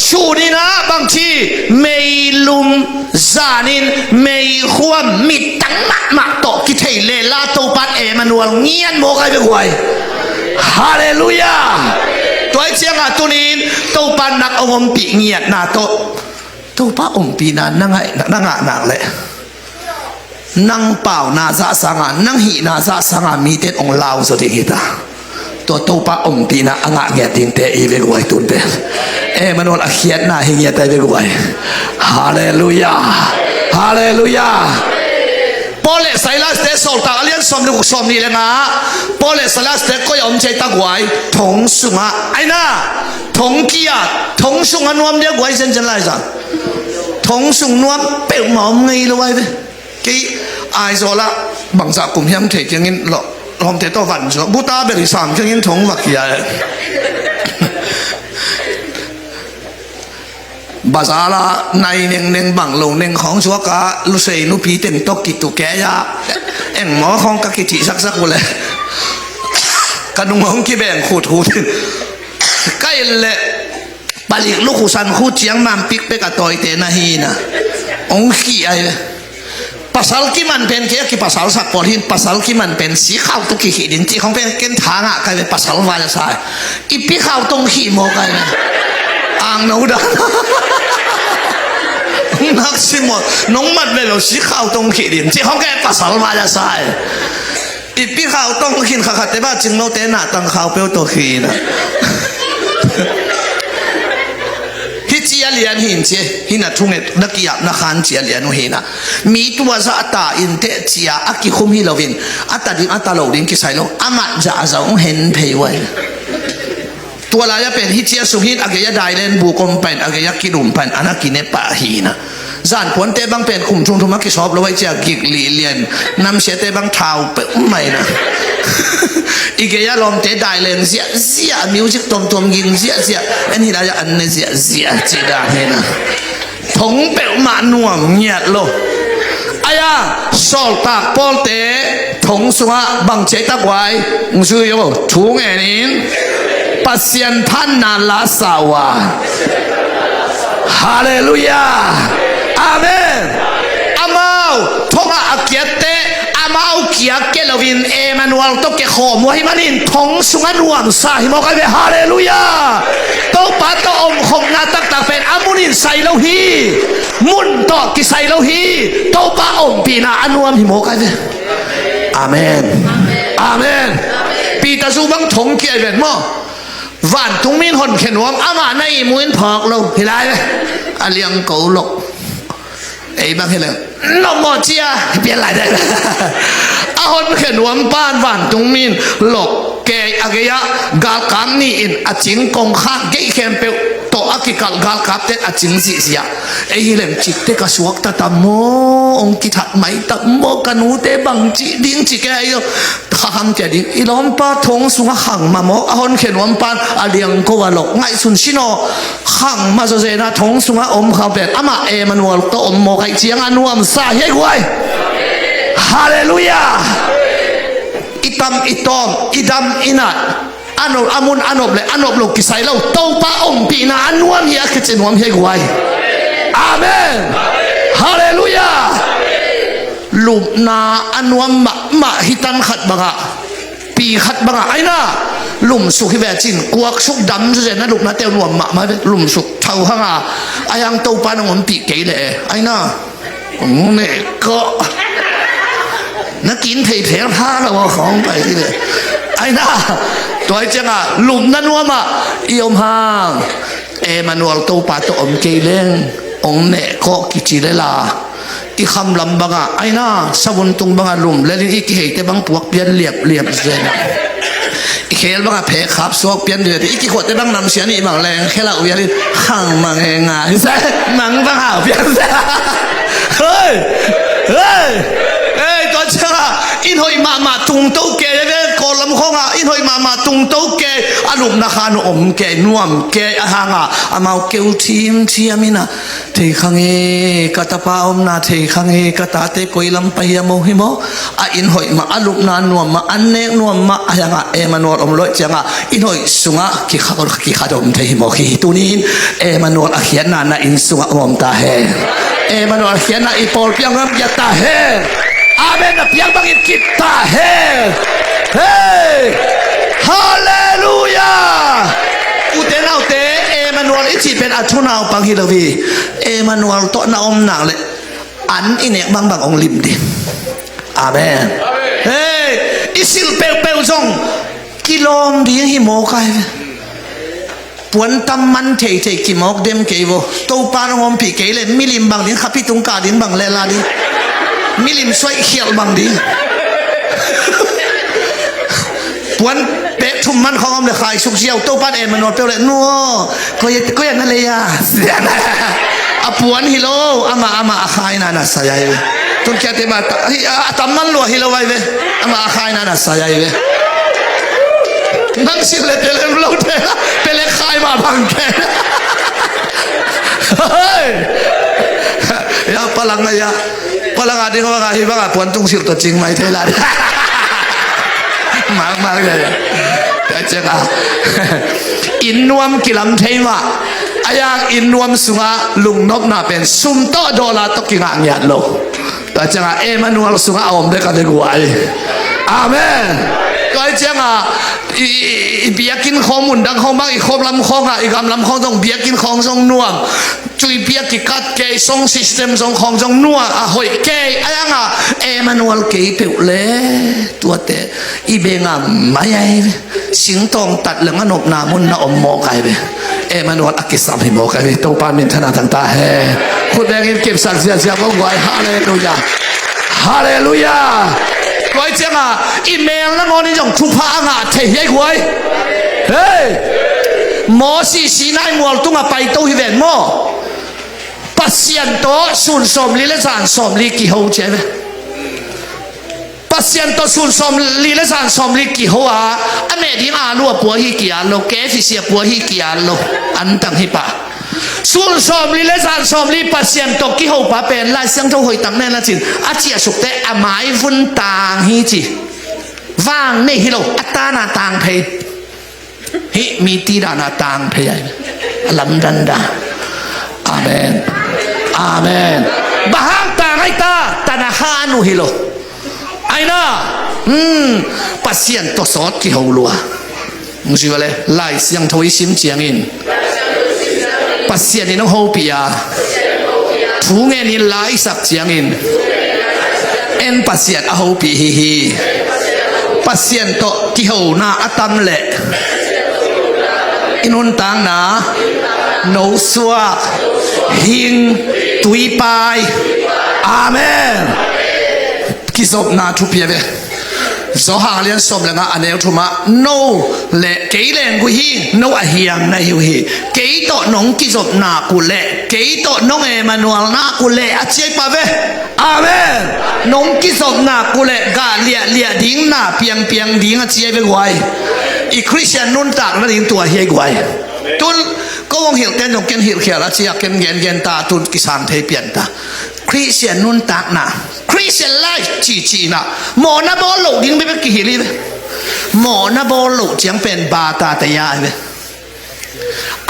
S1: ชูนี่นะบางทีไม่ลุมจานินไม่ขวามมิดตั้งมาโตกิเทเลลาตัวป้าเอเมนูอัลเงียนโมกายไปหวยฮาเลลูยาตัวเชียงตัวนี้ตัวปานักอมปีเงียดนาตัวป้าอมปีนั้นนั่งนักเลย นั่งเปล่านาซาสังานั่งหีนาซาสังามีเต็ดองลาวสุดที่ตาตัวโตปะอมปีนะอ่างเงียติงเตอีเวกไว้ตุนเตมันวันอาเขียนนาหิเงียตเวกไว้ฮาเลลูยาฮาเลลูยาพอเลสไซลัสเตสโซลตาเลียนสมนึกสมนี่เลยนะพอเลสไซลัสเตก็ยอมใจตะไว้ทงสุงะไอ้น่ะทงกี้อ่ะทงสุงะนวมเดียวไว้เส้นจันไรจ้ะทงสุงนวมเปรี้ยวหมอมไงเลยไว้กี่ไอ้โซละบางจากกลุ่มเฮียมเทยังงี้หรอลอมเทตัววันจ้ะบุตรเบริสามยังงี้ทงวักยาบาซาลาในเน่งบังลงเน่งของชัวกะลุเซนุพีเต็มตกกิตุแกยาเอ็งหมอของกะกิจิสักกูเลยกระดุงของกี่แบ่งขูดใกล้เลยปลิกลูกขุสันขูดเจียงมันปิกไปกับต่อยเตนะฮีนะองขี้ไอ้ภาษาที่มันเป็นแค่กี่ภาษาสักปอหินภาษาที่มันเป็นสีขาวตุกิหิดินที่ของเป็นเกณฑ์ทางอ่ะกลายเป็นภาษาวาจาสายอีปีขาวตรงขี้โมกันอ่างนูดานักสิมดน้องมันเป็นสีขาวตรงขี้ดินที่ของแกภาษาวาจาสายอีปีขาวตรงขี้ขัดแต่บ้าจึงโนเตน่ะตั้งขาวเปรี้ยวตัวขี้นะเจียเลียนหินเจหินทุ่งเอ็ดนักกีฬานักขันเจียเลียนหินะมีตัวซาตาอินเตเจียอักกิคุมฮิโลวินอัตตาดิมอัตตาโลดินกิไซโลอามาจะอาจจะเห็นเพย์ไว้ตัวลายเป็นฮิเจียสุหินอักยะไดเลนบุกมเป็นอักยะกิรุมเป็นอนักกินเนปะฮีนะจานผลเตบังเป็นคุมชุมทุมักกิชอบเราไว้เจียกิกลีเลียนนำเสียเตบังเท้าเปไม่นะอีกอย่างลมเตะได้เลยเสียมิวสิกตมยิงเสียอันนี้เราจะอันนี้เสียจีดาเห็นะทงเปลมาหน่วงเงียดโลอายาสอลตากปอลเตะทงสุงะบังเจตักไว้มึงชื่อยังทุ่งเอ็นินปัสยันพันนาลาสาวาฮาเลลูยาอาเมนอามาทงอาเกียเตมาเอาเกียเกลวินเอมานูเอลตัวเกขอมวยมันอินทงสุงนวมสาหิมกันเวฮาเลลูยาตัวปัตตอมคงนาตักตักเป็นอามุนินไซโลฮีมุนตอกิไซโลฮีตัวปะอมปีนาอนวมหิมกันเวอาเมนอาเมนปีตาซูบังทงเกียเป็นมั้งวันตุงมินหนเขนวมอามาในมุนพอกลงเห็นไรไหมอาเลียงโกลกไอ้บางเห็นเลยน้องหมอเจียเปลี่ยนอะไรได้อาหนเขียนวันบ้านวันตรงมินหลกแกอากยะกาลกามนี่อินอาจิงกงข้างเกยเขียนเปลโตอากิกาลกาลกับเตอาจิงสิเสียไอ้เรื่องจิตเตกสวกตาตามโมองกิทัดไม่ตามโมกันูเตบังจิดิ้งจิแกยข้าทำเจดิ้งอีล้อมป้าทงสุงขังมาโมอาหนเขียนวันบ้านอาเลียงก็ว่าหลกไงสุนชิโนขังมาเจนะทงสุงอมเขาเป็นอามาเอมันวลโตอมโมไกเจียงอันวมสาเฮกไว้ฮาเลลูยาอิตามอิตอมอิดามอินัดอันอบอามุนอันอบเลยอันอบโลกิไซเราโตปะอมปีนาอันวมเฮียคิดจะนวมเฮกไว้อาเมนฮาเลลูยาลูกนาอันวมมาฮิตันขัดบังอะปีขัดบังอะไอ้น่ะลุมสุขที่แบบจินกวกสุกดำจะเจนะลูกนาเตลนวมมาลุมสุกเท่าข้างอ่ะไอ้ยังโตปะนวมปีเกยเลยไอ้น่ะเนี่ยก็นักกินเพลเพลผ้าเราของไปที่เลยไอ้น่ะตัวไอ้เจ้าอ่ะหลุมนั่นว่ามาเอี่ยมห่างเอมานูเอลโตปาโตอมเกเลงองเนี่ยก็กิจิเลลาอีคำลำบังอ่ะไอ้น่ะสวรรค์ตรงบังอ่ะหลุมแล้วนี่กิเหตุบังปวกเปลี่ยนเรียบเสียนะอีเคลบังอ่ะเพขับสวกเปลี่ยนเดือดอีกขวดได้บังนำเสียนี่บังแรงแค่เราอย่างนี้ห่างมังเองอ่ะใช่มังบังอ่ะเปลี่ยนเสียเฮ้ยตัวเจ้าอินหอยมาตุงโตเกยเว้กอลำข้องอ่ะอินหอยมาตุงโตเกยอารมณ์นักขันอมเกยนวมเกยอาหางอ่ะอามาเกลทีมเชียมินะเทขังเอกตาปาอมนาเทขังเอกตาเตกอยลำไปยโมหิโมอินหอยมาอารมณ์นานวมมาอันเนกนวมมาอาหางอ่ะเอมานวลอมลอยจังอ่ะอินหอยสุงอ่ะกิขาดอมเทหิโมขีตุนินเอมานวลอาเขียนนาอินสุงอ่ะอมตาเฮเอมานวลอาเขียนนาอีปอลเปียงรำยาตาเฮอาเมนนะเพียงบางอินตาเฮฮาเลลูยาอุเตนาอุเตเอมานูเอลอิจิเป็นอัทุนาปังฮิลวีเอมานูเอลโตนาอมหนังเลย อันอินเอกบางองลิมดิอาเมนเฮ้ยอิสิลเปลเปลจงกิโลมดีหิโมกายปวนตำมันเทเทกิมอกเดมเกวตัวปานงอมผีเกเลยมิลิมบางดินขับพิตุงกาดินบางเลลาดิมิลิมสวยเขียวบางดิปวนเป๊ะทุ่มมันของอมเลยขายสุกเชียวตัวปานเอ็มมันนอนเปลเลยนัวก็อย่างนั้นเลยอ่ะเสียนะอาปวนฮิโลอามาอาคายนานาสายเวตุนแค่เตมาตำมันลัวฮิโลไว้เวอามาอาคายนานาสายเวนั่งสิเลยเปลมเราเทละเปลคายมาบังแกเฮ้ยยาพลังyaพลังอาดิเขาว่าฮิบังปวนตุงสิลตัวจริงไหมเทละมากเลยแต่เจ้าอินนวมกิลัมเทมาอายังอินนวมสุงาลุงนบนาเป็นซุมโตดอลาตกิงอ่างยัดโลแต่เจ้าเอมานัวสุงาอมเด็กกันดีกว่าอาเมนก็เจ้าเบียกินของมุนดังของบางอีกครบลำของอีกลำของต้องเบียกินของทรงนัวจุยเบียกิกัดเกยทรงซิสเต็มทรงของทรงนัวหอยเกยอายังเอมานัวเกยเปล่าตัวเตะอีเบงไม่ใช่สิงตองตัดเหลืองนบนามุนนาอมโมกไอเบเอมานัวอักษรพิโมกไอเบตัวปานมินธนาต่างตาเฮคุณแดงเก็บสักเสียเสียบอกไว้ฮาเลลูยาฮาเลลูยาไว้เจ้าอีเมลแล้วงอนี่จงทุพะงาเทียไว้เฮ้ยหมอสีนายมัวตุ้งไปตู้ฮิเวนหมอปัสยันโตสุนสมลีและสารสมลีกี่หัวเจ้าปัสยันโตสุนสมลีและสารสมลีกี่หัวอเมริกาลัวปัวฮิกี่อันโลเกฟิเซียปัวฮิกี่อันโลอันตั้งฮิปะส่วนสมลีและสารสมลีปัสยันโตกี่หัวปะเป็นลายเสียงเท่าหอยตั้งแน่ละจินอาเจียสุกเตะอาไม้ฟุ้นต่างฮิจิว่างนี่ฮิโลอัตตานาต่างเพยฮิมีตีดานาต่างเพยลำดันดาอาเมนอาเมนบ้างต่างไอ้ตาตานาฮานุฮิโลไอ้น่ะปัสยันโตสอดกี่หัวลัวมึงชื่ออะไรลายเสียงทวีสิมเจียงอินปัสยันนี่น้องโฮปียถูเงินนี่ลายสักเจียงอินเอ็นปัสยันอาโฮปีฮีปัสยันโตกี่หัวนาอัตมเละอินุนตังนาโนสวะหิงตุยปายอาเมนกิศบนาทุเปียเวสหางเลียนสมเลงอันเอลทุมาโนเละเกยเลงกุฮีโนอะเฮียงนะฮิวฮีเกยโตน้องกิศบนากุเละเกยโตน้องเอมานัวนากุเละอาเจปะเวอาเมนน้องกิศบนากุเละกาเลียดิ้งนาเปียงดิ้งอาเจเวกไวอีคริสเตียนนุ่นตากนั่นเองตัวเฮียกไวตุนก็วงเหี่ยวเต้นของเกนเหี่ยวเขียละเจียเกนเย็นตาตุนกิสานเทเปียนตาคริสเตียนนุ่นตากนะคริสเตียนไลฟ์จีนะหมอนาบอลลูดิ้งไม่เป็นกี่ฮิริหมอนาบอลลูจังเป็นบาตาตยาเว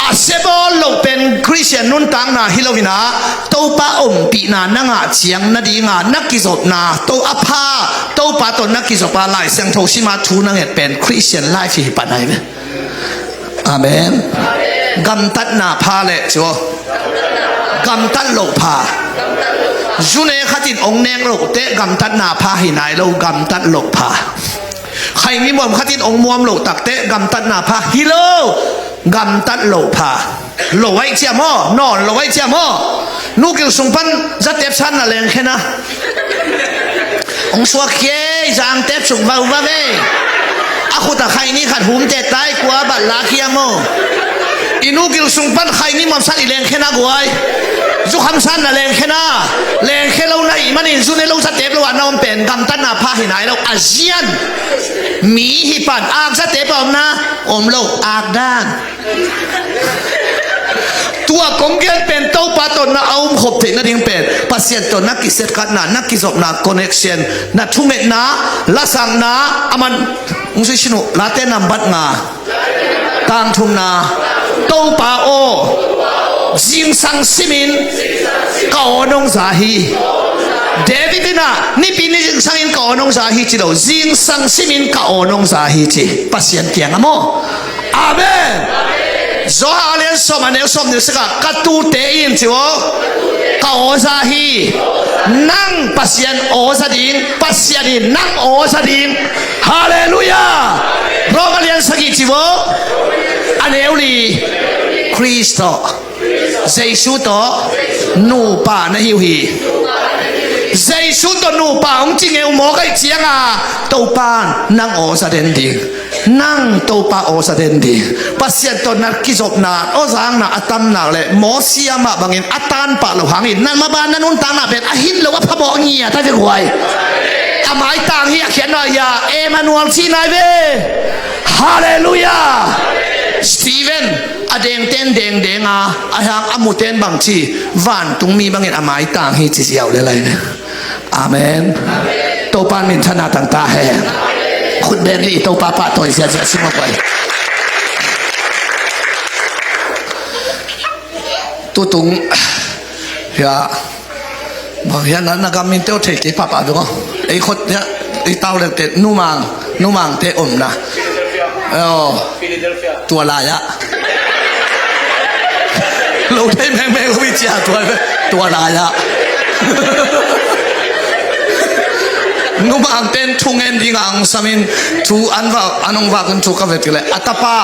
S1: อาเซบอลลูเป็นคริสเตียนนุ่นตากนะฮิโลวินาตัวป้าอมปีนานังอาเจียงนาดีงานักกิจศนาตัวอภาตัวป้าตัวนักกิจศปาไลเสียงโทชิมาทูนังเอ็ดเป็นคริสเตียนไลฟ์ที่ปันไหนเวอาเมนกำตัดนาพาเละชัวกำตัดโลพาจุนเอขัดินองเนงโลเตะกำตัดนาพาหินายโลกำตัดโลพาใครมีมวมขัดินองมวมโลตักเตะกำตัดนาพาฮิโลกำตัดโลพาโลไว้เจียมอนอนโลไว้เจียมอนูกิลสุงพันจะเต็บชันอะไรแค่นะองสวกเกยจางเต็บสุงบ่าวเว้อาคุตาใครนี่ขัดหุ่มเตะตายกว่าบัดลาเคียโมอินุกิลสุงปันใครนี่มันสั่นอีแรงแค่น่ากวยจุคำสั่นน่ะแรงแค่น่าแรงแค่เราในมันอินซุนในเราสเต็ปเราว่าน้องเป็นกำตันนาพาหินายเราอาเซียนมีฮิปันอากสเต็ปอมนะอมเราอากด้านตัวกงเกนเป็นเต้าปาตนนะเอาขบเถนะดิ้งเป็นปัสเซียนตนนักกิเศษกันนะนักกิจศนาคอนเนคชั่นนะทุ่มเอ็ดนะละสังนะอามันมุสิชนุลาเตนัมบัดงาตางทุ่มนะเต้าปาโอจิงสังซิมินกาอนงซาฮีเดวิดนะนี่ปีนี้จิงสังอินกาอนงซาฮีจิโร่จิงสังซิมินกาอนงซาฮีจิปัสเซียนเกียงอะโมอาเมนโซฮาเลียนสมันเอลสมนิสกากัตูเตอินจิว ka osa hi nang pasien osa ding pasien hi nang osa ding hallelujah romalian sagi chivo aneuli Kristo Giêsu to nu pa na hiu hi Giêsu to nu pa ông chỉ nghe mò cái chiang à tàu pa nang osa den ding nang tàu pa osa den ding pasien to na kizop na ozang na atam na le mo siama bangin atan pa lo hangin nan ma ba nan un tang na bet a hin lo wa phamo ngia ta ve huai amai tang hi khian na ya Emmanuel chi nai ve hallelujah Stephen adeng ten deng deng a ahang amuten bang chi van tung mi bangin amai tang hi chi siao le lai ne amen to pan min thana tang ta he khut ben li to pa pa toy sia sia sima pai tu tung yaบ่เห็นนะกำมินเตอเทติปะปะดูก็ไอ้คนเนี่ยไอ้เต้าเล็กเตนูมังเตอมนะตัวลายะเราได้แม่วิจารตัวลายะนูมังเต้นทุ่งเอ็นดิงังสามินทูอันว่าอันงว่ากันทุกข์เวทีเลยอัตปา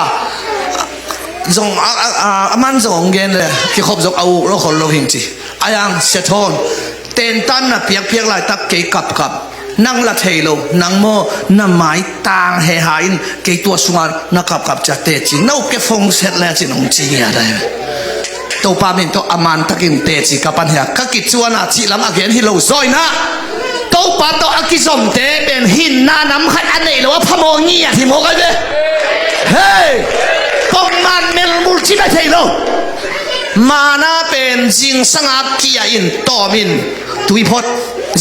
S1: จงมันจงเงินเลยที่ขบจงเอาเราคนเราหินจีอายังเสียทนเต้นตันน่ะเพียกลายตักเกยกับนั่งละเทโลนั่งโมน้ำไม้ตางเฮหายเกยตัวสวรรค์นักกับจะเตจินเอาเกฟงเสร็จแล้วจินองจีอะไรตัวปามินตัวอามันตักินเตจิกับปัญหากักิจวนอาชีลำอาเกนฮิโลซอยนะตัวปาตัวอากิสมเตเป็นหินนาน้ำขัดอันไหนหรือว่าพโมงี้อ่ะที่โมกันเลยเฮ้ยปองมันเมลมูลชิบะเทโลมานาเป็นจิงสังอากียอินตอมินตุยพด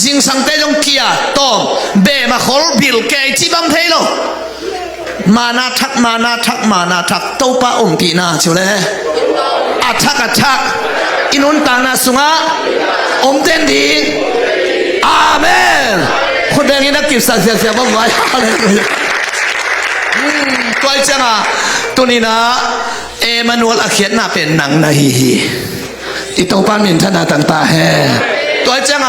S1: จิงสังเตจงกียตอมเบมาขอลบิลเกยจิบังเทโลมานาทักตัวปะอมปีนาเชียวเลยอัทักอินุนตานาสุงะอมเตนดีอาเมนคนแดงนี่นักกิจสักเสียบ้างไว้อะไรตัวเจ้าตัวนี้นะเอมานูลอาเขียนน่าเป็นหนังนาฮีอีตัวป้ามินธนาต่างตาแห่ตัวเจ้า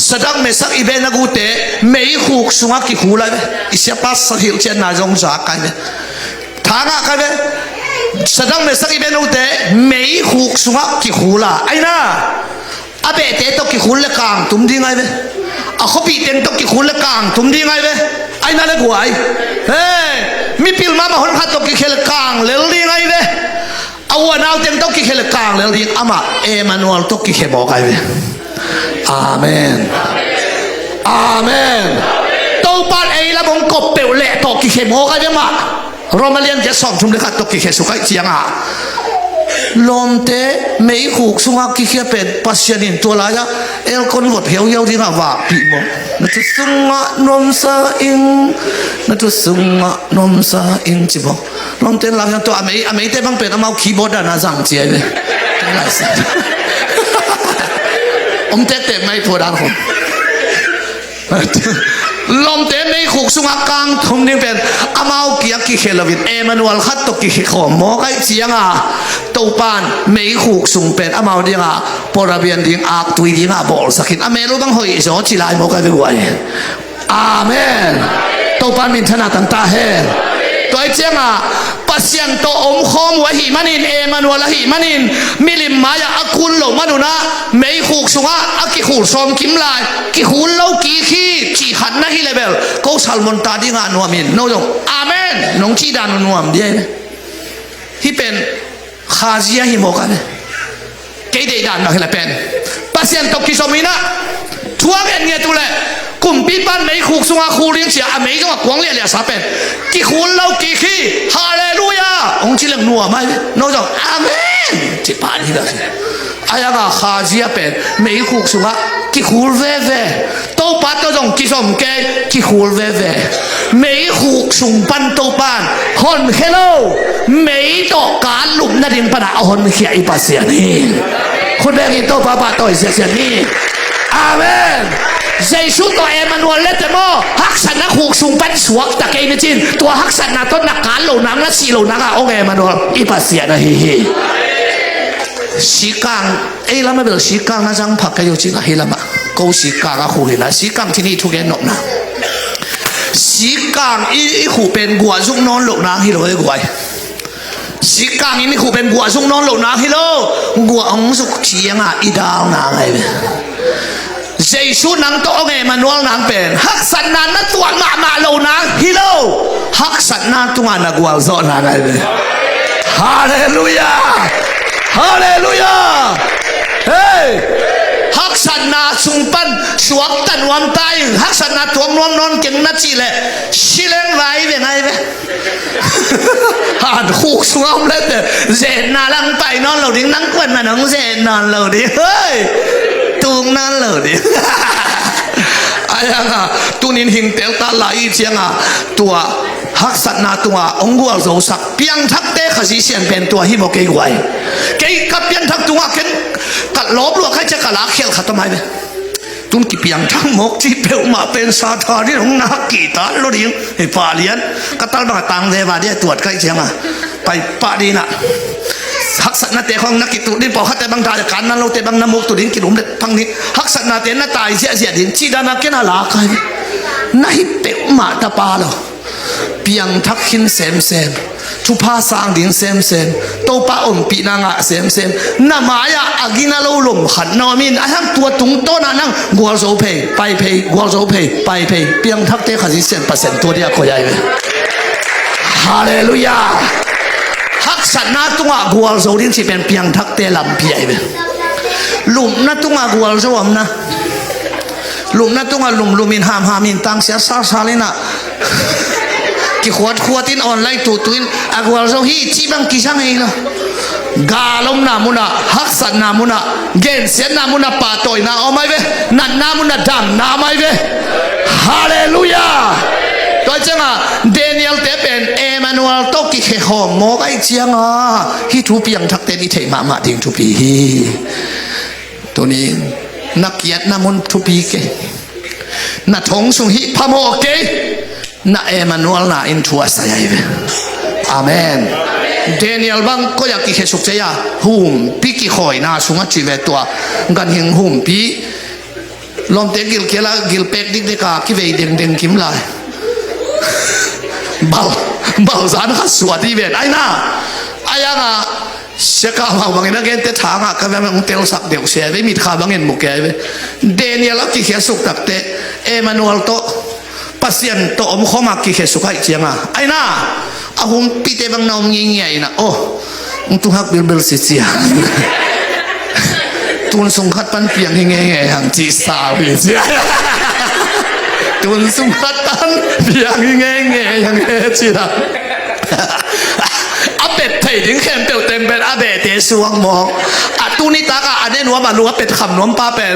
S1: สะดังเมสักอีเบนักูเตะไม่หูกสุงกิคูเลยอิเสียปัสสหิวเจนนาจงจากกันทางอะกันสะดังเมสักอีเบนักูเตะไม่หูกสุงกิคูละไอ้น่ะอาเบเตะตกิคูละกลางตุ้มดีไงเว้อาขบีเต็นตกิคูละกลางตุ้มดีไงเว้ไอ้น่ะเลยกูไอ้เฮ้มีพิลมามาหนขัดตกิเคลกลางเลวดีไงเว้เอาวันเอาเต็นตกิเคลกลางเลวดีอามาเอมานูลตกิเคบอกไงเว้อาเมนอาเมนตัวปานเอละมงกบเปลวเละตกิเคบอกไงเว้มาโรมาเลียนจะสอนชุมเลขัดตกิเคสุขัยเจียงอ่ะลมเตะไม่หูสุงกิเคเป็นปัสยานินตัวลายะเอลคนหดเหี่ยวที่น่าว่าปีโมนั่นจะสุงะนมซาอิงนั่นจะสุงะนมซาอิงจิบลมเตะลายะตัวอเมริเตะบังเป็นเอาคีย์บอร์ดน่าจังเจียเลยอะไรสิเตะไม่พอดังคนลมเตะไม่ขุกสุงกลางทุ่มนี่เป็นอามาเกียกิเคลวิดเอมานูลขัดตกิเคขอมอไก่เสียงอ่ะตัวปานไม่ขุกสุงเป็นอามาเดียงอ่ะปอระเบียนเดียงอักตุยเดียงอ่ะบอลสักขินอเมรุบังหอยโจชิลายมอไก่ไปไว้อาเมนตัวปานมินธนาต่างตาเฮตัวเจียงอ่ะปัสยันโตอมคอมวะหิมันินเอมานูลหิมันินมิลิมมายาอากุลโลมานุนะไม่ขุกสุงะอากิขุสอมคิมลายกิขุลโลกีขี้ขันนะฮิเลเบลก็สัลมอนตาดิงานนัวมินโนจงอาเมนน้องชีดานุนัวมเดียที่เป็นขาเซียหิโมกันเกยเดดานมาฮิเลเป็นปัสยันโตกิสมินะทัวเงินเงี้ยตุเลกุมปีปันไม่ขุกสุงะคูเลี้ยงเสียอเมริกากวางเลี้ยสาเป็นกิขุลโลกีขี้ฮาเลลูยาองค์ชีเลงนัวไหมโนจงอาเมนที่ป่านนี้ละอายะขาเซียเป็นไม่ขุกสุงะกิขุลเวตัวปัดตัวจงกิสมเกยกิขุลเวไม่ขุกสุงปันตัวปันคนเฮโลไม่ต่อการลุมนาดินปะเอาคนเขียอีปัสเสียนี่คนแรกอีตัวป้าตัวเสียนี่อาเมนเจสุตัวเอมานูลเลตโมฮักสันนักขุกสุงปันสวกตะเกยนจินตัวฮักสันนักต้นนักการเหล่านังและสีเหล่านังอะองเอมานูลอีปัสเสียนะฮิ สีกางแล้วไม่เป็นสีกางนะจังผักก็อยู่จริงอะเฮลามะกูสีกางอะหูเห็นนะสีกางที่นี่ทุกอย่างนกนะสีกางหูเป็นกัวซุกนอนหลงนางฮิโร่ไอ้กัวสีกางนี่หูเป็นกัวซุกนอนหลงนางฮิโร่กัวองสุกเชียงอะอีดาวนางไงเจสุนังโตเงมันวลนางเป็นฮักสันนันนั่ตัวมาโลนางฮิโร่ฮักสันนันตัวนักกัวโซนางไงฮาเลลูยาฮาเลลูยาเฮ้ฮักสันนาสุงปันสวกตันวันตายฮักสันนาตัวน้องนอนเก่งนัดจีเลยชิเลงไว้เป็นไงเว้หันคู่สวมเลยเจนนาลังไปนอนเหล่าดิ้งนั่งกวนมาน้องเจนนอนเหล่าดิ้งเฮ้ยตุงนั่นเหล่าดิ้งอะไรอ่ะตุนินหิงเตลตาไหลเชียงอ่ะตัวฮักสันนาตัวองกัวโจสักเพียงทักเตะขจิเสียนเป็นตัวฮิโมเกย์ไว้เกย์กับเพียงทักตัวเข็นกัดลบลวกให้จะกัดลาเขียวขัดทำไมเว้ตุนกิเพียงทั้งหมกที่เปลวมาเป็นซาธาที่ของนักกีตาร์โลดิ้งไอ้ป่าเลี้ยนก็ตั้งมาตังเดวาเดียตรวจใกล้เชียงอ่ะไปป่าดีน่ะฮักสันนาเตะของนักกีตุดินพอขัดแต่บางตาจากการนั้นเราเตะบางน้ำมุกตุดินกินหลุมเด็ดพังนี้ฮักสันนาเตะน่าตายเสียดินชีดานักเก็นอะไรใครน่าฮิเปลวมาตาปาโลเพียงทักขินเซมทุพาสางดินเซมโตป้าอมปีนางะเซมน้ามายาอากินาโลลมขันนอมินอาทั้งตัวตุงโตนานังกัวโซเพไปเพกัวโซเพไปเพเพียงทักเตะขันเซนเปอร์เซ็นต์ตัวเดียวก็ใหญ่เลยฮาเลลูยาฮักสันนาตุงะกัวโซดินสิเป็นเพียงทักเตะลำเพียเลยลุมนาตุงะกัวโซอมนะลุมนาตุงะลุมมินหามินตังเสียซาเลยนะที่ขวดตินออนไลน์ตุนอากวาลโซฮีจีบังกิช่างเองนะกาลมนามุนะฮักสันนามุนะเกนเสียนามุนะปาโตยนาเอาไหมเว้นันนามุนะดังนาไหมเว้ฮาเลลูยาตัวจังอ่ะเดนิเอลเตเป็นเอมานูเอลโตกิเคหอมโมกไอเจียงอ่ะฮิทูปียังทักเตนิเทมาดิ่งทูปีตัวนี้นักเกียรตินามุนทูปีเกนัทงสุงฮิพามโอเกน่าเอมานูเอลน่าอินทัวสายเวอาเมนเดนิเอลบังก็อยากกิเหสุกเจียหุ่มปีกิคอยน่าสุงจีเวตัวกันหิงหุ่มปีลมเตกิลเคลากิลเป็กดิกเดกากิเวเด้งคิมลายเบาสารขัดสวดที่เวไอ้น่าไอ้ยังอ่ะเสกาวบางเงินเงินเตถางอ่ะก็แบบมึงเตลสักเดียวเสียไม่มีข้าวบางเงินมุกแกเวเดนิเอลกิเหสุกตักเตเอมานูเอลโตปัสยันโตอมข้อมากิเหสุกให้เจียงอ่ะไอ้น่าอาหุ่มปีเตบังน้องยิ่งใหญ่นะโอ้ตุหักเบิลเสียตุนสงขัดปันเปียงยิ่งใหญ่หังจีสาวเสียตุนสงขัดปันเปียงยิ่งใหญ่ยังเงี้ยจีละอาเป็ดไทยถึงแค่เปลวเต็มเป็นอาเบเตสวงมองอาตุนิตากะอันนี้หนูว่าหนูว่าเป็ดขำน้ำปลาเป็น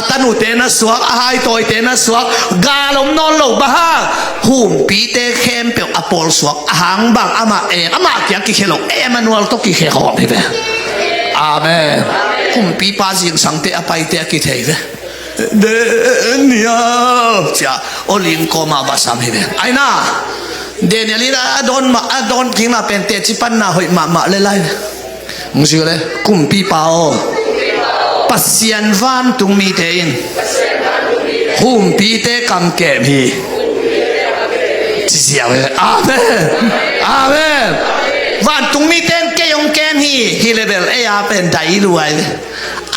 S1: ตาหนูเตนะสวกหายตัวเตนะสวกกาลมนอนหลบบ้าหุ่มปีเตเข้มเปียวอโปลสวกหางบังอามาเองอามาเกี่ยกิเคโลเอมานูเอลตกิเคหอมเว้ยอาเมนหุ่มปีปาจิงสังเตอไปเตกิเทเว้ยเดนิเอลจ้าโอลิงโกมาบาสามเว้ยไอ้น่าเดนิเอลีนะโดนกิงมาเป็นเตจิปันนาหอยมาเลยมึงชื่ออะไรกุมปีเปาปัสยันวันตุงมีเตนหุ่มปีเตกำเก็บฮีจีเสียวเลยอาเมนอาเมนวันตุงมีเตนเกยงเกมฮีเลเบลเออาเป็นไดรวย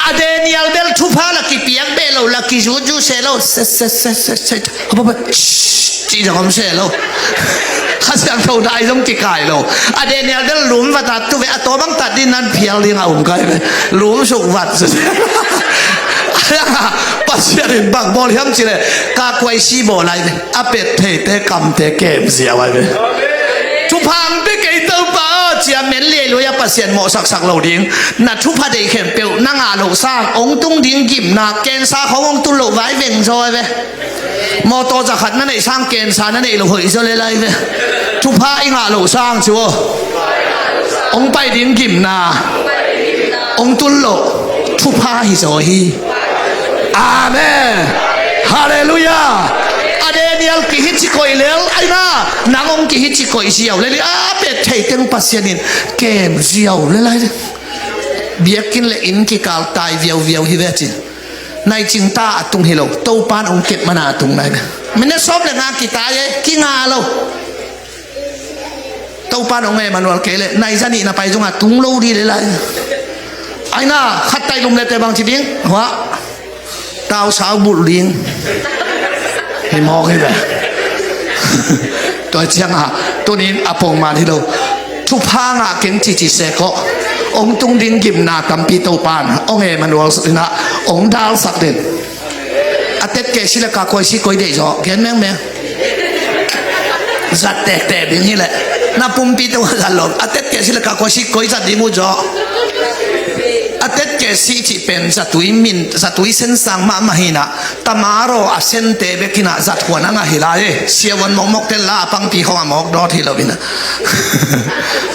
S1: อเดนิเอลเบลทุพาลักกิเปียกเบลลักกิจูเซโลเซเอาไปจีจะคำเซโลข้าศึกเท่าใดต้องกิกายโลอเดนิเอลเบลหลุมวัดตัดตัวเอตัวบังตัดดินนั้นเพียงเลี้ยงเอาอุ่นกันไปหลุมสุกวัดสุดปัสยันบังบอลยังจีเลยกาควายชีบอลอะไรอาเป็ดเทเตกำเตเก็บเสียไว้เลยทุพังไปเกยตัวป้าเจียเมนเลี้ยลุยปัสยันหมอสักเหล่าดิ้งนัดทุพัดเดยเข็มเปียวนั่งอาโลสร้างองตุ้งดิ้งกิมนาเกณฑ์ซาขององตุ้งโลไว้เวงซอยไปมอโตจะขัดนั่นเองสร้างเกณฑ์ซานั่นเองเราเหยซะเลยไรไปทุพาอิงอาโลสร้างชัวองไปดิ้งกิมนาองตุ้งโลทุพาฮิโซฮีอาเมนฮาเลลูยาอเดนิเอลกิฮิจิโกยเลลไอ้น่านางองกิฮิจิโกยเสียวเลยอาเป็ดไทยเต็งปัสยานินเกมเสียวเลย biakin le in ki kal tai viau viau hi ve chin nai ching ta atung hi lo to pan ong ket mana atung nai mine sop le nga ki ta ye ki nga lo to pan ong e manual ke le nai jani na pai jong atung lo di le lai ai na khat tai lum le te bang chi ding wa tao sao bu ding hi mo hi ve tôi chẳng à tôi nên apong mà đi đâu chụp hang à kiến chỉ sẽ có ông tung đinh kim na tam pi tàu pan ông em manual na ông dal sắc đến à tết kể xí là cả coi xí coi để cho kiến mèng mèng giặt tẹt tẹt đến như vậy na pum pi tàu giặt lộn à tết kể xí là cả coi xí coi giặt đi mua cho à tết kể xí chỉ pen giặt túi min giặt túi sen sang mà hi na tamaro à sen tê bé kia na giặt huan ang hi la ye siêu văn mok mok tel la pang pi không mok đó thì lo bina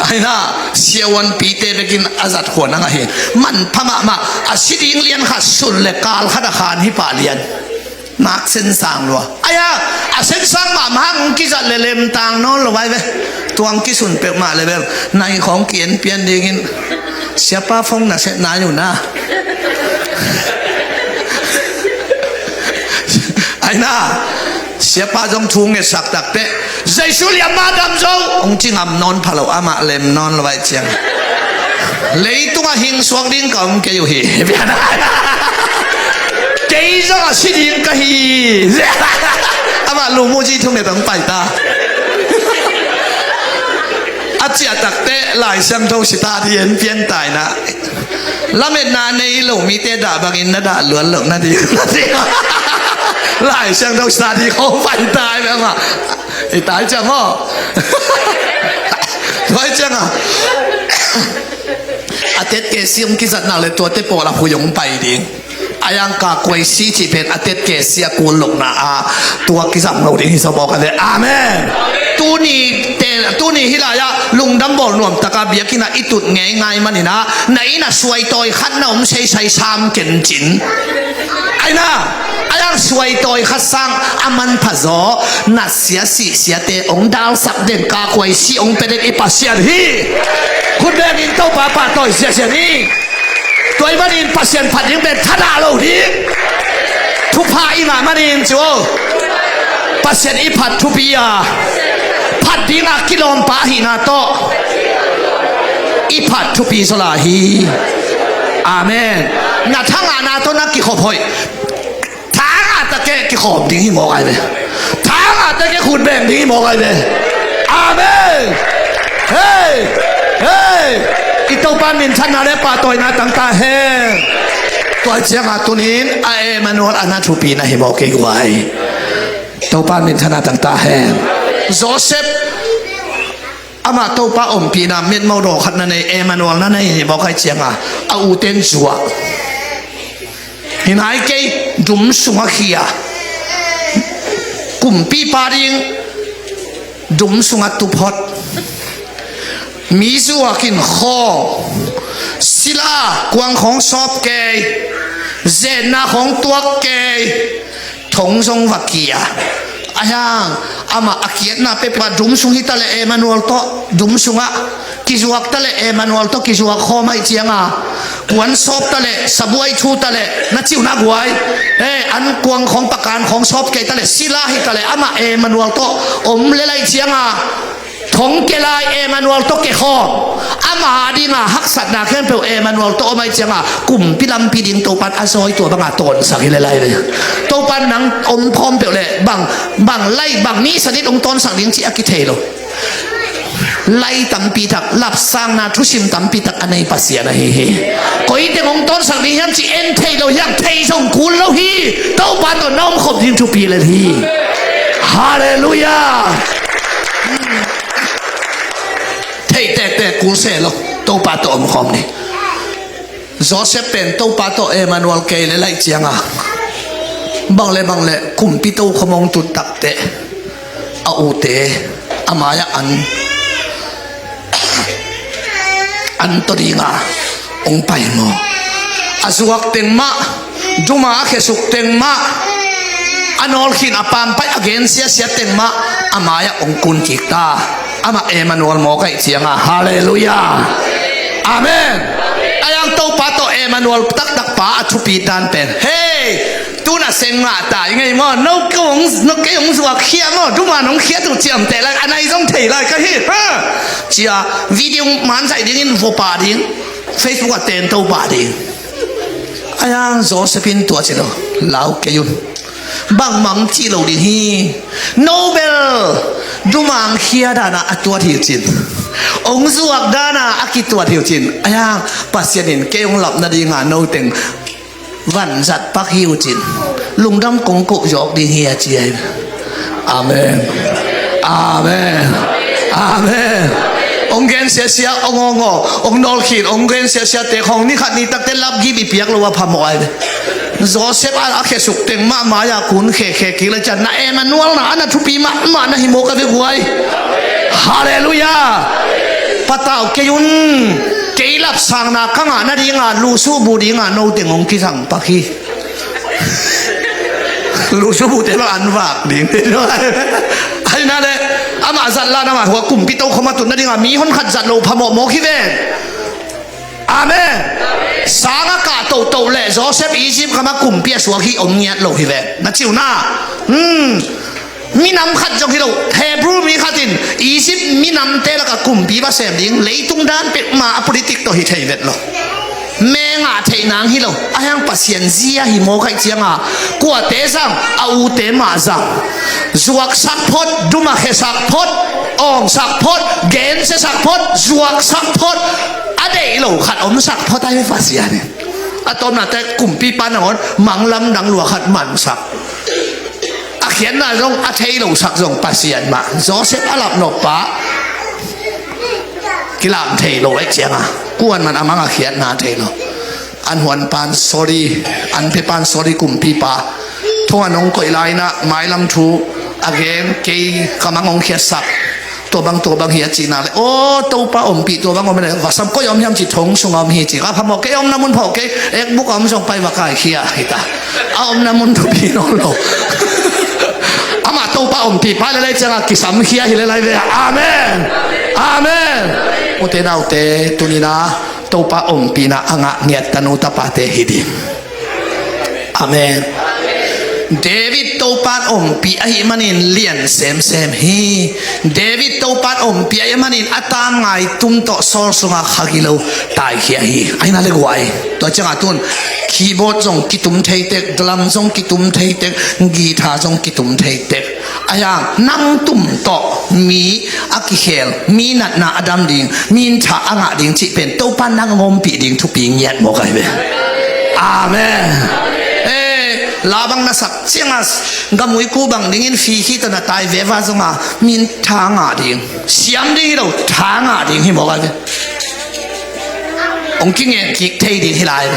S1: ai na siêu văn pi tê bé kia à giặt huan ang hi man phama mà à xí ding liên khát sun le kal khát khan hi pa liên nak sen sang lo aya à sen sang mà hang ki giặt le lem tang non lo vai ve tuang ki sun pe ma le ve nai khong kien pian dingin siapa phong na set naอยู่นะai na siapa jong thung nge sak tak te jaisu liam ma dam zo ong chingam non phalo ama lem non lo vai chiang leitunga hing suang ding kam ke yu hi biana ke zo a sidin ka hi ama lu mu ji thung ne tang pai ta chia tắc tệ lại xem đâu sẽ ta thì hiện phiên tài nè làm việc nào này lẩu mi tê đã bằng in nó đã luồn lợn nó đi lại xem đâu sẽ thì không phải tài nữa mà thì tài chẳng hả nói chẳng à à tết kê xiêm cái giật nào lại tua tết bỏ là phụ dụng bài đi ayang ka quay si chỉ bên à tết kê xia cuốn lục na à tua cái giọng đầu đi thì sao bỏ cái đấy amen tu ni hilaya lung dam bol nuam taka biakina itut ngai ngai manina nai na suai toi khat na sei sam ken chin aina ayang suai toi khat sang aman phazo na sia te ong dal sak den ka koi si ong pedek ipasian hi khudeng in to pa toi sia ni toi manin pasien phating ben thada lo hi thu pha inga manin chu pasien iphat thu piaพัดดิ้งอากิโลมปะหินาโตอีพัดทุปีสลาฮีอาเมนนาทั้งอานาโตนักกิขบหอยทั้งอาตะเกะกิขบดิ้งหิมอกไอเบทั้งอาตะเกะขุดแบ่งดิ้งหิมอกไอเบอาเมนเฮ้อีโตปานินชันนาเลปาตอยนาตังตาเฮตัวเจียงอาตุนินอาเอมานวลอานาทุปีนะหิมอกเกกไวโตปานินชันนาตังตาเฮJoseph ama to pa om pi na mit mau do khat na nei Emmanuel na nei bo khai chianga a u ten chuwa hin hai ke dum sunga khia kum pi pa ding dum sunga tu phot mi zuwa kin kho sila kwang khong sop ke zen na khong tuak ke thong song wa kia ayang ama akiat na pe pa dum sung hitale Emmanuel to dum sunga kizuak tale Emmanuel to kizuak khomai chianga kuan sop tale sabuai thu tale na chiu na guai an kuang khong pakan khong sop ke tale sila hi tale ama Emmanuel to om le lai chianga thong ke lai Emmanuel to ke kho ama dinga hak sat na khen pe Emmanuel to mai chianga kum pilam piding to pan asoi to banga ton sak hi le lai le to pan nang om phom pe le bang lai bang ni sanit ong ton sang ding chi akithelo lai tampi tak lap sang na thusim tampi tak anei pasia na hi koi te ong ton sang ding ham chi en thei lo yang thei song kun lo hi to pan to nom khop ding thu pi le hi hallelujah thei te kun se lo to pa to om khom ni Joseph pen to pa to Emmanuel ke le lai chianga bang le kum pi to khomong tu tak te a u te amaya an to dinga ong pai mo azuak teng ma duma khe suk teng ma anol khin apam pai against sia teng ma amaya ong kun ki ta ama Emmanuel mo kai chianga hallelujah amen ayang to pa to Emmanuel tak pa chupitan pen hey tu na senga ta ngai mo no kong zuak khia mo du ma nong khia tu chiam te la anai jong thei lai ka hi ha chia video man sai ding in vo pa ding Facebook aten to pa ding ayang Josephine tua chilo lau ke yun bang mang chi lo ding hi Nobel du mang khia da na atua thi chin ông zuak da na akitua thiu chin ayang pasienin ke ong lap na ding no teng van zat pak hiu chin lungdam kong ko jok ding hi chi amen amen amen ông gen sia ông ông nol khit ông gen sia te khong ni khat ni tak te lap gi bi piak lo wa phamoi Joseph a khe suk teng ma ya kun khe ki la chan na Emmanuel na ana thupi ma na hi mo ka ve guai hallelujah patao ke yun ke lap sang na kanga na ringa lu su bu ringa no teng ong ki sang pakhi lu su bu te ba an wak ding no ai na le ama zat la na ma ho kum pi to khoma tun na ringa mi hon khat zat lo phamo mo khi ve amen sanga ka to le Joseph Egypt kama kum pi suwa khi om nyat lo hi ve na chiu na mi nam khat jong hi lo Hebrew mi khatin Egypt mi nam te la ka kum pi ba sem ding leitung dan pek ma politik to hi thei vet lo me nga thei nang hi lo ayang pasien zia hi mo khai chianga kwa te sang au te ma sang zuak sak phot duma khe sak phot ong sak phot gen se sak phot zuak sak phot ade lo khat om sak phot ai pasian atom na te kum pi pan ngon manglam dang lua khat man sak khian na rong a thei lo sak rong pasien ma Joseph alap no pa kilam thei lo ek chianga kuan man amanga khian na thei lo an huan pan sorry an pe pan sorry kum pi pa thonga nong koi lai na mai lam thu again ke kamangong khia sak to bang hi china le o to pa om pi to bang om le wa sam ko yom yam chi thong sung om hi chi ka phamo ke om namun pho ke ek buk om song pai wa kai khia hita a om namun thu pi no lo ama to pa om pi pa le changa kisam khia hi le lai ve amen amen ute na ute tunina to pa om pi na anga ngiat tanu ta pa te hidi amen David to pan om pi ai manin lian sem hi David to pan om pi ai manin atam ngai tum to sol sunga khagilo tai khia hi ai na le guai to changa tun keyboard jong kitum thei tek drum jong kitum thei tek guitar jong kitum thei tek aya nam tum to mi akikhel mi nat na adam ding min tha anga ding chi pen to pan nang ngom pi ding thu pi nyat mo kai be amen labang na sak chengas gamui ku bang dingin fi hi to na tai ve wa zonga min thanga ding siam ding lo thanga ding hi mo ga be ong king en ki thei ding hi lai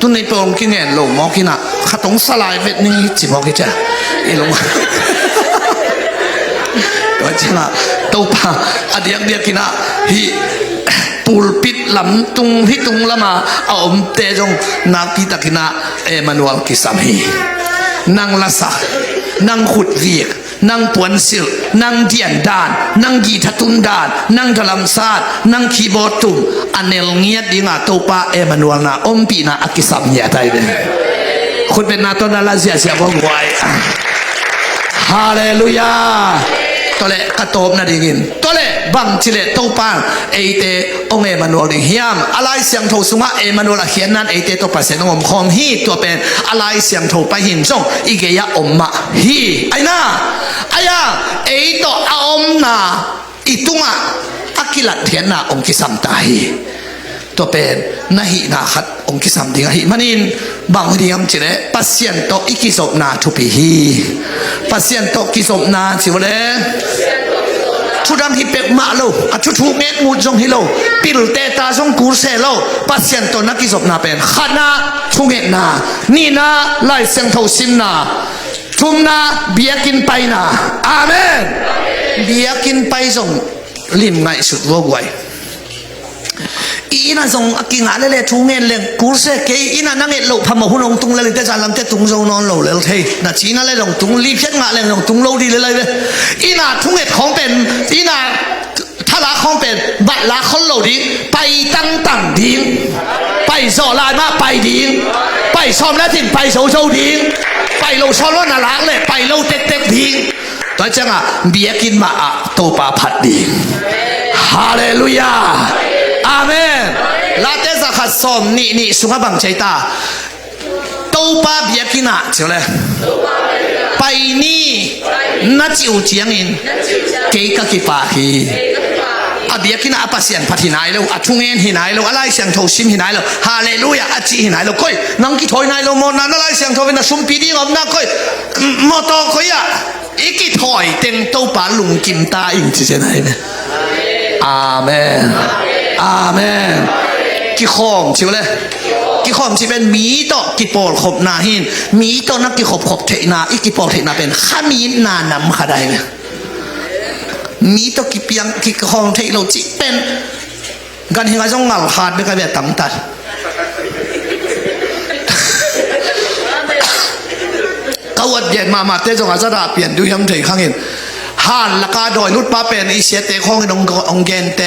S1: tu nei po ong king en lo mo kina khatong salai vet ni chi mo ki cha e lo to changa to pa adiak dia kina hi pulpit lam tung hi tung lama om te jong na pi takina Emmanuel kisam hi nang lasa nang khut viek nang puan sil nang dian dan nang gi thatun dan nang dalam sat nang keyboard tum anel ngiat dinga topa Emmanuel na om pi na akisam nya tai de khut ben na to na la sia sia bo wai hallelujah tole katop na dingin tole bang chile topa eite ong Emmanuel ding hiam alai siang tho sunga Emmanuel a hian nan eite to pasen ngom khom hi to pen alai siang tho pa hin song igeya omma hi aina aya eito a om na itunga akilat hian na ong kisam ta hi to pen na hi na khat ong kisam ding hi manin bang diam chile pasien to ikisop na thupi hi pasien to kisop na chiwale chudam hi pek ma lo a chu thu nget mu jong hi lo pil te ta jong kur se lo pasien to na kisop na pen khana thunget na ni na lai seng tho sim na thum na biakin pai na amen biakin pai jong lim ngai sut wo gwai ina zong akinga le thu ngen leng kurse ke ina nanget lo phamo hunong tung le te jalam te tung zo non lo le thei na china le long tung li phet nga le long tung lo di le le ina thunget khong pen ina thala khong pen bat la khol lo di pai tang tang ding โซลานมาไปดิ้งไปซ้อมแล้วทิ้งไปโซโซดิ้งไปโลซ้อมแล้วน่ารักเลยไปโลเต็กเต็กดิ้งตอนจังอ่ะเบียกินมาอ่ะโตปาผัดดิ้งฮาเลลูยาอาเมนลาเตสขัดซ้อมนี่สุขบังใจตาโตปาเบียกินอ่ะเจ้าเลยไปนี่นัดจิวเจียงอินเกย์กิปาฮีอาเบียกินอาปัสยันพัฒนาแล้วอาทุ่งเงินหินายแล้วอะไรเสียงโทชิมหินายแล้วฮาเลลูยาอาจีหินายแล้วก้อยนังกิถอยนายแล้วมอนันอะไรเสียงโทเป็นสุ่มปีดีงอมนักก้อยมอตอก้อยอ่ะอีกิถอยเต็งโตปาลุงกิมตาอิงที่เจนายเนี่ยอาเมนอาเมนกิขอมชิวเลยกิขอมชิเป็นมีต่อกิปอลขบนาหินมีต่อนักกิขบเทนาอีกิปอลเทนาเป็นขามีนานำขาได้ไหมมีตัวกิเปียงกิขอมเทโลจิเป็นกันเห็นไงต้องงัลขาดไม่กันแบบตั้งตัดก็วัดเย็นมาเตจงอาจจะเปลี่ยนดูยังเทข้างเห็นฮันละกาโดยนุดป้าเป็นอีเสียเตะขององเกนเต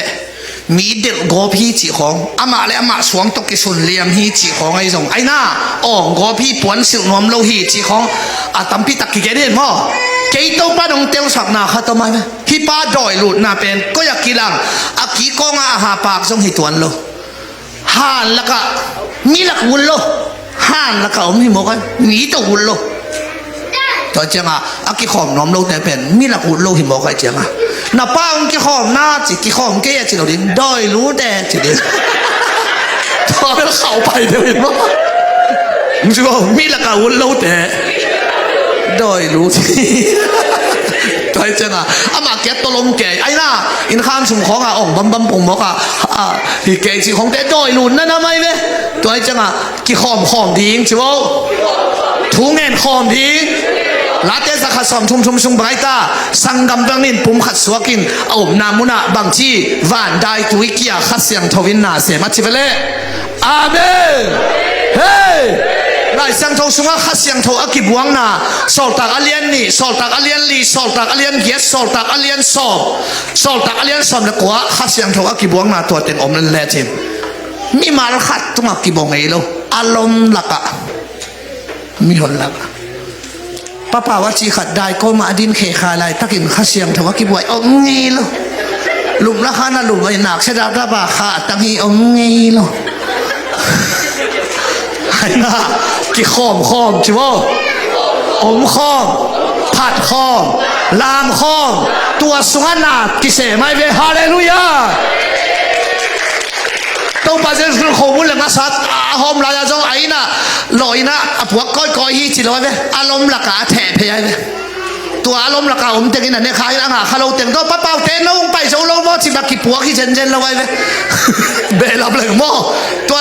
S1: มีเด็กโกพี่จีของอามาและอามาสวงตกิสุนเลียมฮีจีของไอ้ส่งไอ้หน้าโกพี่ปวนสิวนอมโลฮีจีของอาตัมพิตักกิเกเดนมั้งเกี่ยวป้าดงเตียวสักนาขัดทำไมไหมที่ป้าดอยหลุดนาเป็นก็อยากกิลังอากีกงอาหาปากส่งหิตวนโลฮันละกามีหลักวุ้นโลฮันละกาอมหิโมกันมีตัววุ้นโลตอนเจ้าอากิขอมน้อมโลแต่เป็นมีหลักวุ้นโลหิโมกันเจ้าน้าป้าองกิขอมหน้าจิกิขอมเกยจิเราดินดอยรู้แต่จิเดียทอเป็นเข้าไปเดี๋ยวเห็นมั้ยมึงจะบอกมีหลักวุ้นโลแต่ดอยรู้ที่ตอนเจ้าอามาเก็ตตัวลมเกยไอ้น่าอินข้ามสุ่มของบัมปงบอกที่เกยจิของแต่ดอยรู้นั่นทำไมเนี่ยตัวเจ้ากิขอมดิ้งจิวทุ่งเงินขอมดิ้งลาเตสขัดสอมชุมไบตาสังกัมดังนินปุ่มขัดสวกินเอานามุนาบางทีวันได้ตุยกี้ขัดเสียงทวินนาเสมาชิเวเลอาเมนเฮ้นายเสียงทงสุงขัดเสียงทอากิบวังนาสอลตักอเลียนนี่สอลตักอเลียนลีสอลตักอเลียนเกียสอลตักอเลียนสอบสอลตักอเลียนสอบเด็กว่าขัดเสียงทงอากิบวังนาตัวเต็งอมนั่นแหละจิมมีมาลขัดตุงอากิบวงไงโลอารมณ์หลักอะมีหนหลักป้าว่าจีขัดได้ก็มาดินเคคาไลตะกินข้าเสียงถว่ากิบไว้อมงี้ลูหลุมละข้าน่ะหลุมไว้หนักเสดาตาบาขาตั้งฮีอมงี้ลูไอ้น่ะกิขอมจิวอมขอมผัดขอมลามขอมตัวสุงนากิเสไม่เวฮาเลลูยาต้องไปเจอคนขบุญหลังนักสัตว์หอมลายจงไอ้น่ะลอยน่ะพวกก้อยฮีจิลอยไปอารมณ์หลักกาแถบพยายไปตัวอารมณ์หลักกาผมจะกินอันนี้ขายอ่ะข้าเราเต็มตัวป้าเป่าเต้นลงไปโซ่ลงว่าจิบักกี่ปัวกี่เจนเราไว้ไปเบลลับเลยมั่วตัว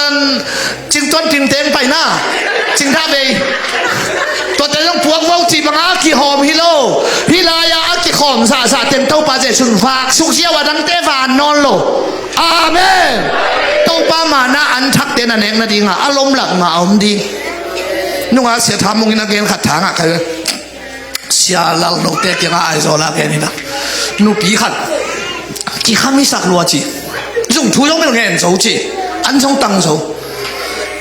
S1: จิงต้นจิงเต้นไปหน้าจิงท่าเบยตัวแต่ต้องพวกว่าจีบังอากี่หอมฮิโลฮิลายากี่หอมสาเต็มตัวปาเจสุนฟากสุขเชียวดังเตฟานนอนโลอาเมนตัวป้ามาหน้าอันทักเตนันเองนะดีงะอารมณ์หลักมาอมดีนุ่งอาเสียทำมงกินนักเรียนขัดทางอ่ะใครเสียหลังนกเตะยังไอ้โซลาแกนี่นะนุ่ปีขัดกี่ข้ามีสักลัวจียุ่งทุยงไม่ลงเงินโซจีอันทรงตังโซ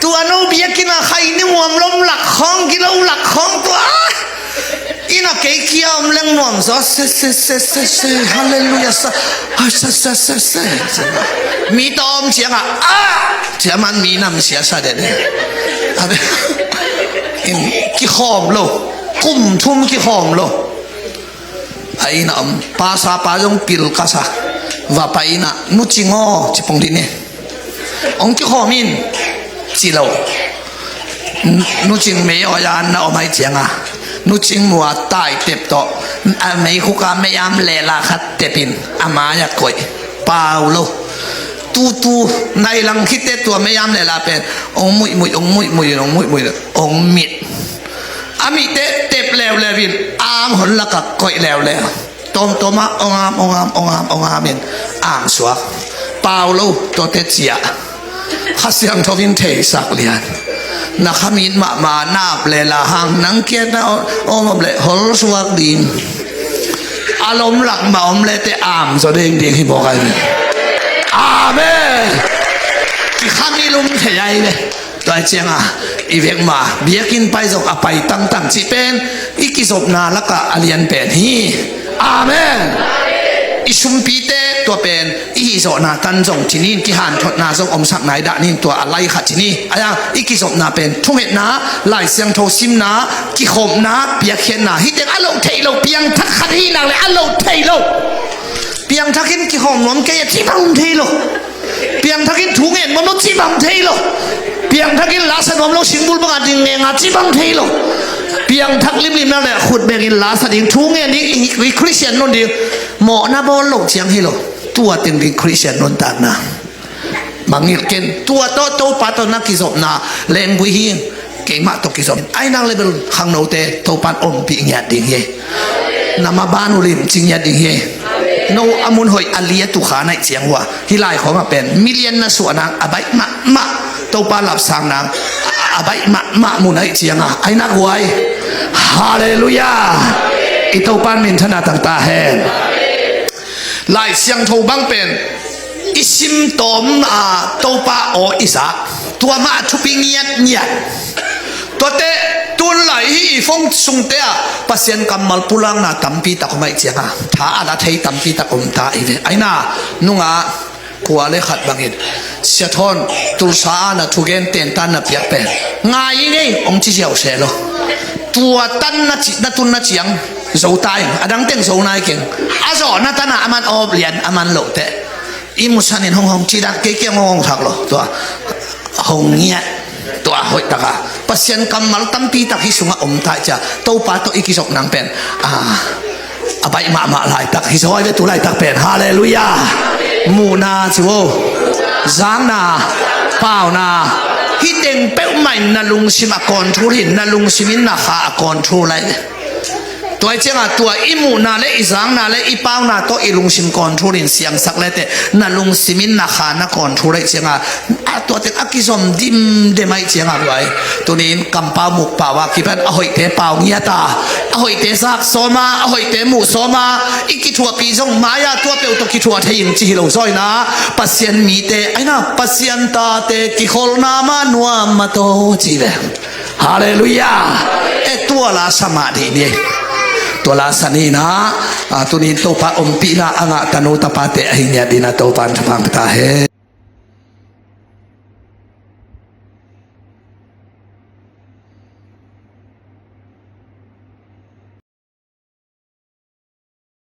S1: ตัวนุ่ปีกินอะไรนี่วมลมหลักของกิโลหลักของตัวอีน่ะเกี่ยวมเลี้ยงนวมซะเซฮาเลลูยาซะเซมีตอมเสียงอ่ะเสียมันมีน้ำเสียซะเด็ดอะไรกี่หอมโลกุมทุ่มกี่หอมโลไอ้น่ะภาษาปาจงปิลกาซะว่าไปน่ะนุจิงอจิปงดิเนี่ยองกี่หอมินจิโลนุจิงไม่เอายานน่ะเอาไม่เจียงอ่ะนุจิงมัวตายเต็บต่อไม่คุกไม่ยามเลลาขัดเต็บินอามาอยากกอยเปล่าโลตูในลังคิดเตตัวไม่ยามเลลาเป็นองมุยองมุยองมิดอามิเตบแล้ววินอามหนละกับกอยแล้วตัวมาองามเป็นอ่างสวกเปล่าโลตัวเตเจียข้าเสียงทวินเทสักเลียนนักขมินมานาบเลลาหังนังเกียรติโอมเลหอสวักดีอารมณ์หลักมาอมเลเตอามแสดงที่บอกกันอาเมนที่ขมิโล ลุมเทใหญ่เลยตัวเจียงอีเวกมาเบียกินไปจกไปตั้งจิเป็นอีกิศพนาแล้วก็อเลียนเป็นฮีอาเมนอิชุมปีเตตัวเป็นอีโซนาตันจงที่นี่กิหันทดนาจงอมสักไหนดานินตัวอะไรขัดที่นี่อะไรอีกิศพนาเป็นทุ่งเห็ดนาไหลเสียงโทซิมนากิขมนาเปียกเขียนนาฮิตเด็กอโลเทโลเปียงทักขัดฮีนางเลยอโลเทโลเปียงทักขินกิขมนวมเกยที่บังเทโลเปียงทักขินทุ่งเห็ดมนุษย์ที่บังเทโลเปียงทักขินลาสนวมโลสิงบุลบังอาดิงเงงาที่บังเทโลเปียงทักลิมนั่นแหละขุดเบกินลาสดิงทุ่งเห็ดนี่อีคริสเตียนนนดิหมอนาบอลโลเชียงฮิโลตัวเต็งดิคริสเตียนนนตากนะบางทีเก่งตัวโตปัตตนักกิจสนาเล่นบุหิงเก่งมากตกกิจสนไอ้นางเลเบลขังโนเตโตปันอมปีเงียดิ่งเฮนามาบ้านอุลิมจิงเงียดิ่งเฮโนอามุนหอยอเลียตุขาในเสียงว่าที่ไล่ของมาเป็นมิเลียนนะส่วนนางอบายมะโตปันหลับสางนางอบายมะมุนให้เสียงไอ้นักไว้ฮาเลลูยาอิโตปันมินธนาต่างตาแหงไล่เสียงโทบังเป็นอิสิมตอมโตปาโออิสาตัวมาชุปิเงียดตัวเตตุนไหลอีฟงสุงเตะปัสยันกำมัลปุลังนาตัมปีตะกุไม่เจียงท้าอาลาเทยตัมปีตะกุมตาอีเวไอน่านุ่งกัวเลขัดบังอินเสียทอนตุสานะทุเกนเตียนตันนะเปียกเป็นง่ายนี่องค์ที่เจ้าเสลตัวตันนะจิตนะตุนนะเจียงโจตายอดังเต็งโจนายเก่งอาจอนะตันนะอามันออบเลียนอามันโลเตอิมุสันินห้องจีดักเกี่ยงห้องทักโลตัวห้องเงี้ยตัวหอยตากาปัสยันกำมัลตัมปีตะฮิสุงะอมตาจ้าโตปาโตอิกิศกนางเป็นอบายมาลายตักฮิสอยเวตุลายตักเป็นฮาเลลูยามูนาจิโวจางนาเปล่านาฮิเต็งเป้าใหม่นาลุงซิมากอนทูรินนาลุงซิมินนาคาอกอนทูไรตัวเจ้าตัวอิมูนาเลอิจางนาเลอิเป้านาโตอิลุงซิมกอนทูรินเสียงสักเลเตนาลุงซิมินนาคานาคอนทูไรเจ้าตัวเต็งอักิซอมดิมเดไม่เจ้าไว้ตัวนี้กำปามุกป่าวาคิพันอหอยเตเปล่าเงียตาอหอยเตซักโซมาอหอยเตมูโซมาอิกิทัวปีจงมายาตัวเปียวตัวกิทัวเทียงจีโลซอยนะปัสยันมีเตไอ้น่ะปัสยันตาเตกิโคลนามานัวมาโตจีเวฮาเลลูยาตัวลาสมาธิเนี่ยตัวลาสนีนะตัวนี้โตปะอมปีนะอ่างตโนตปาเตหิญญาดินาโตปันทพังตาเฮ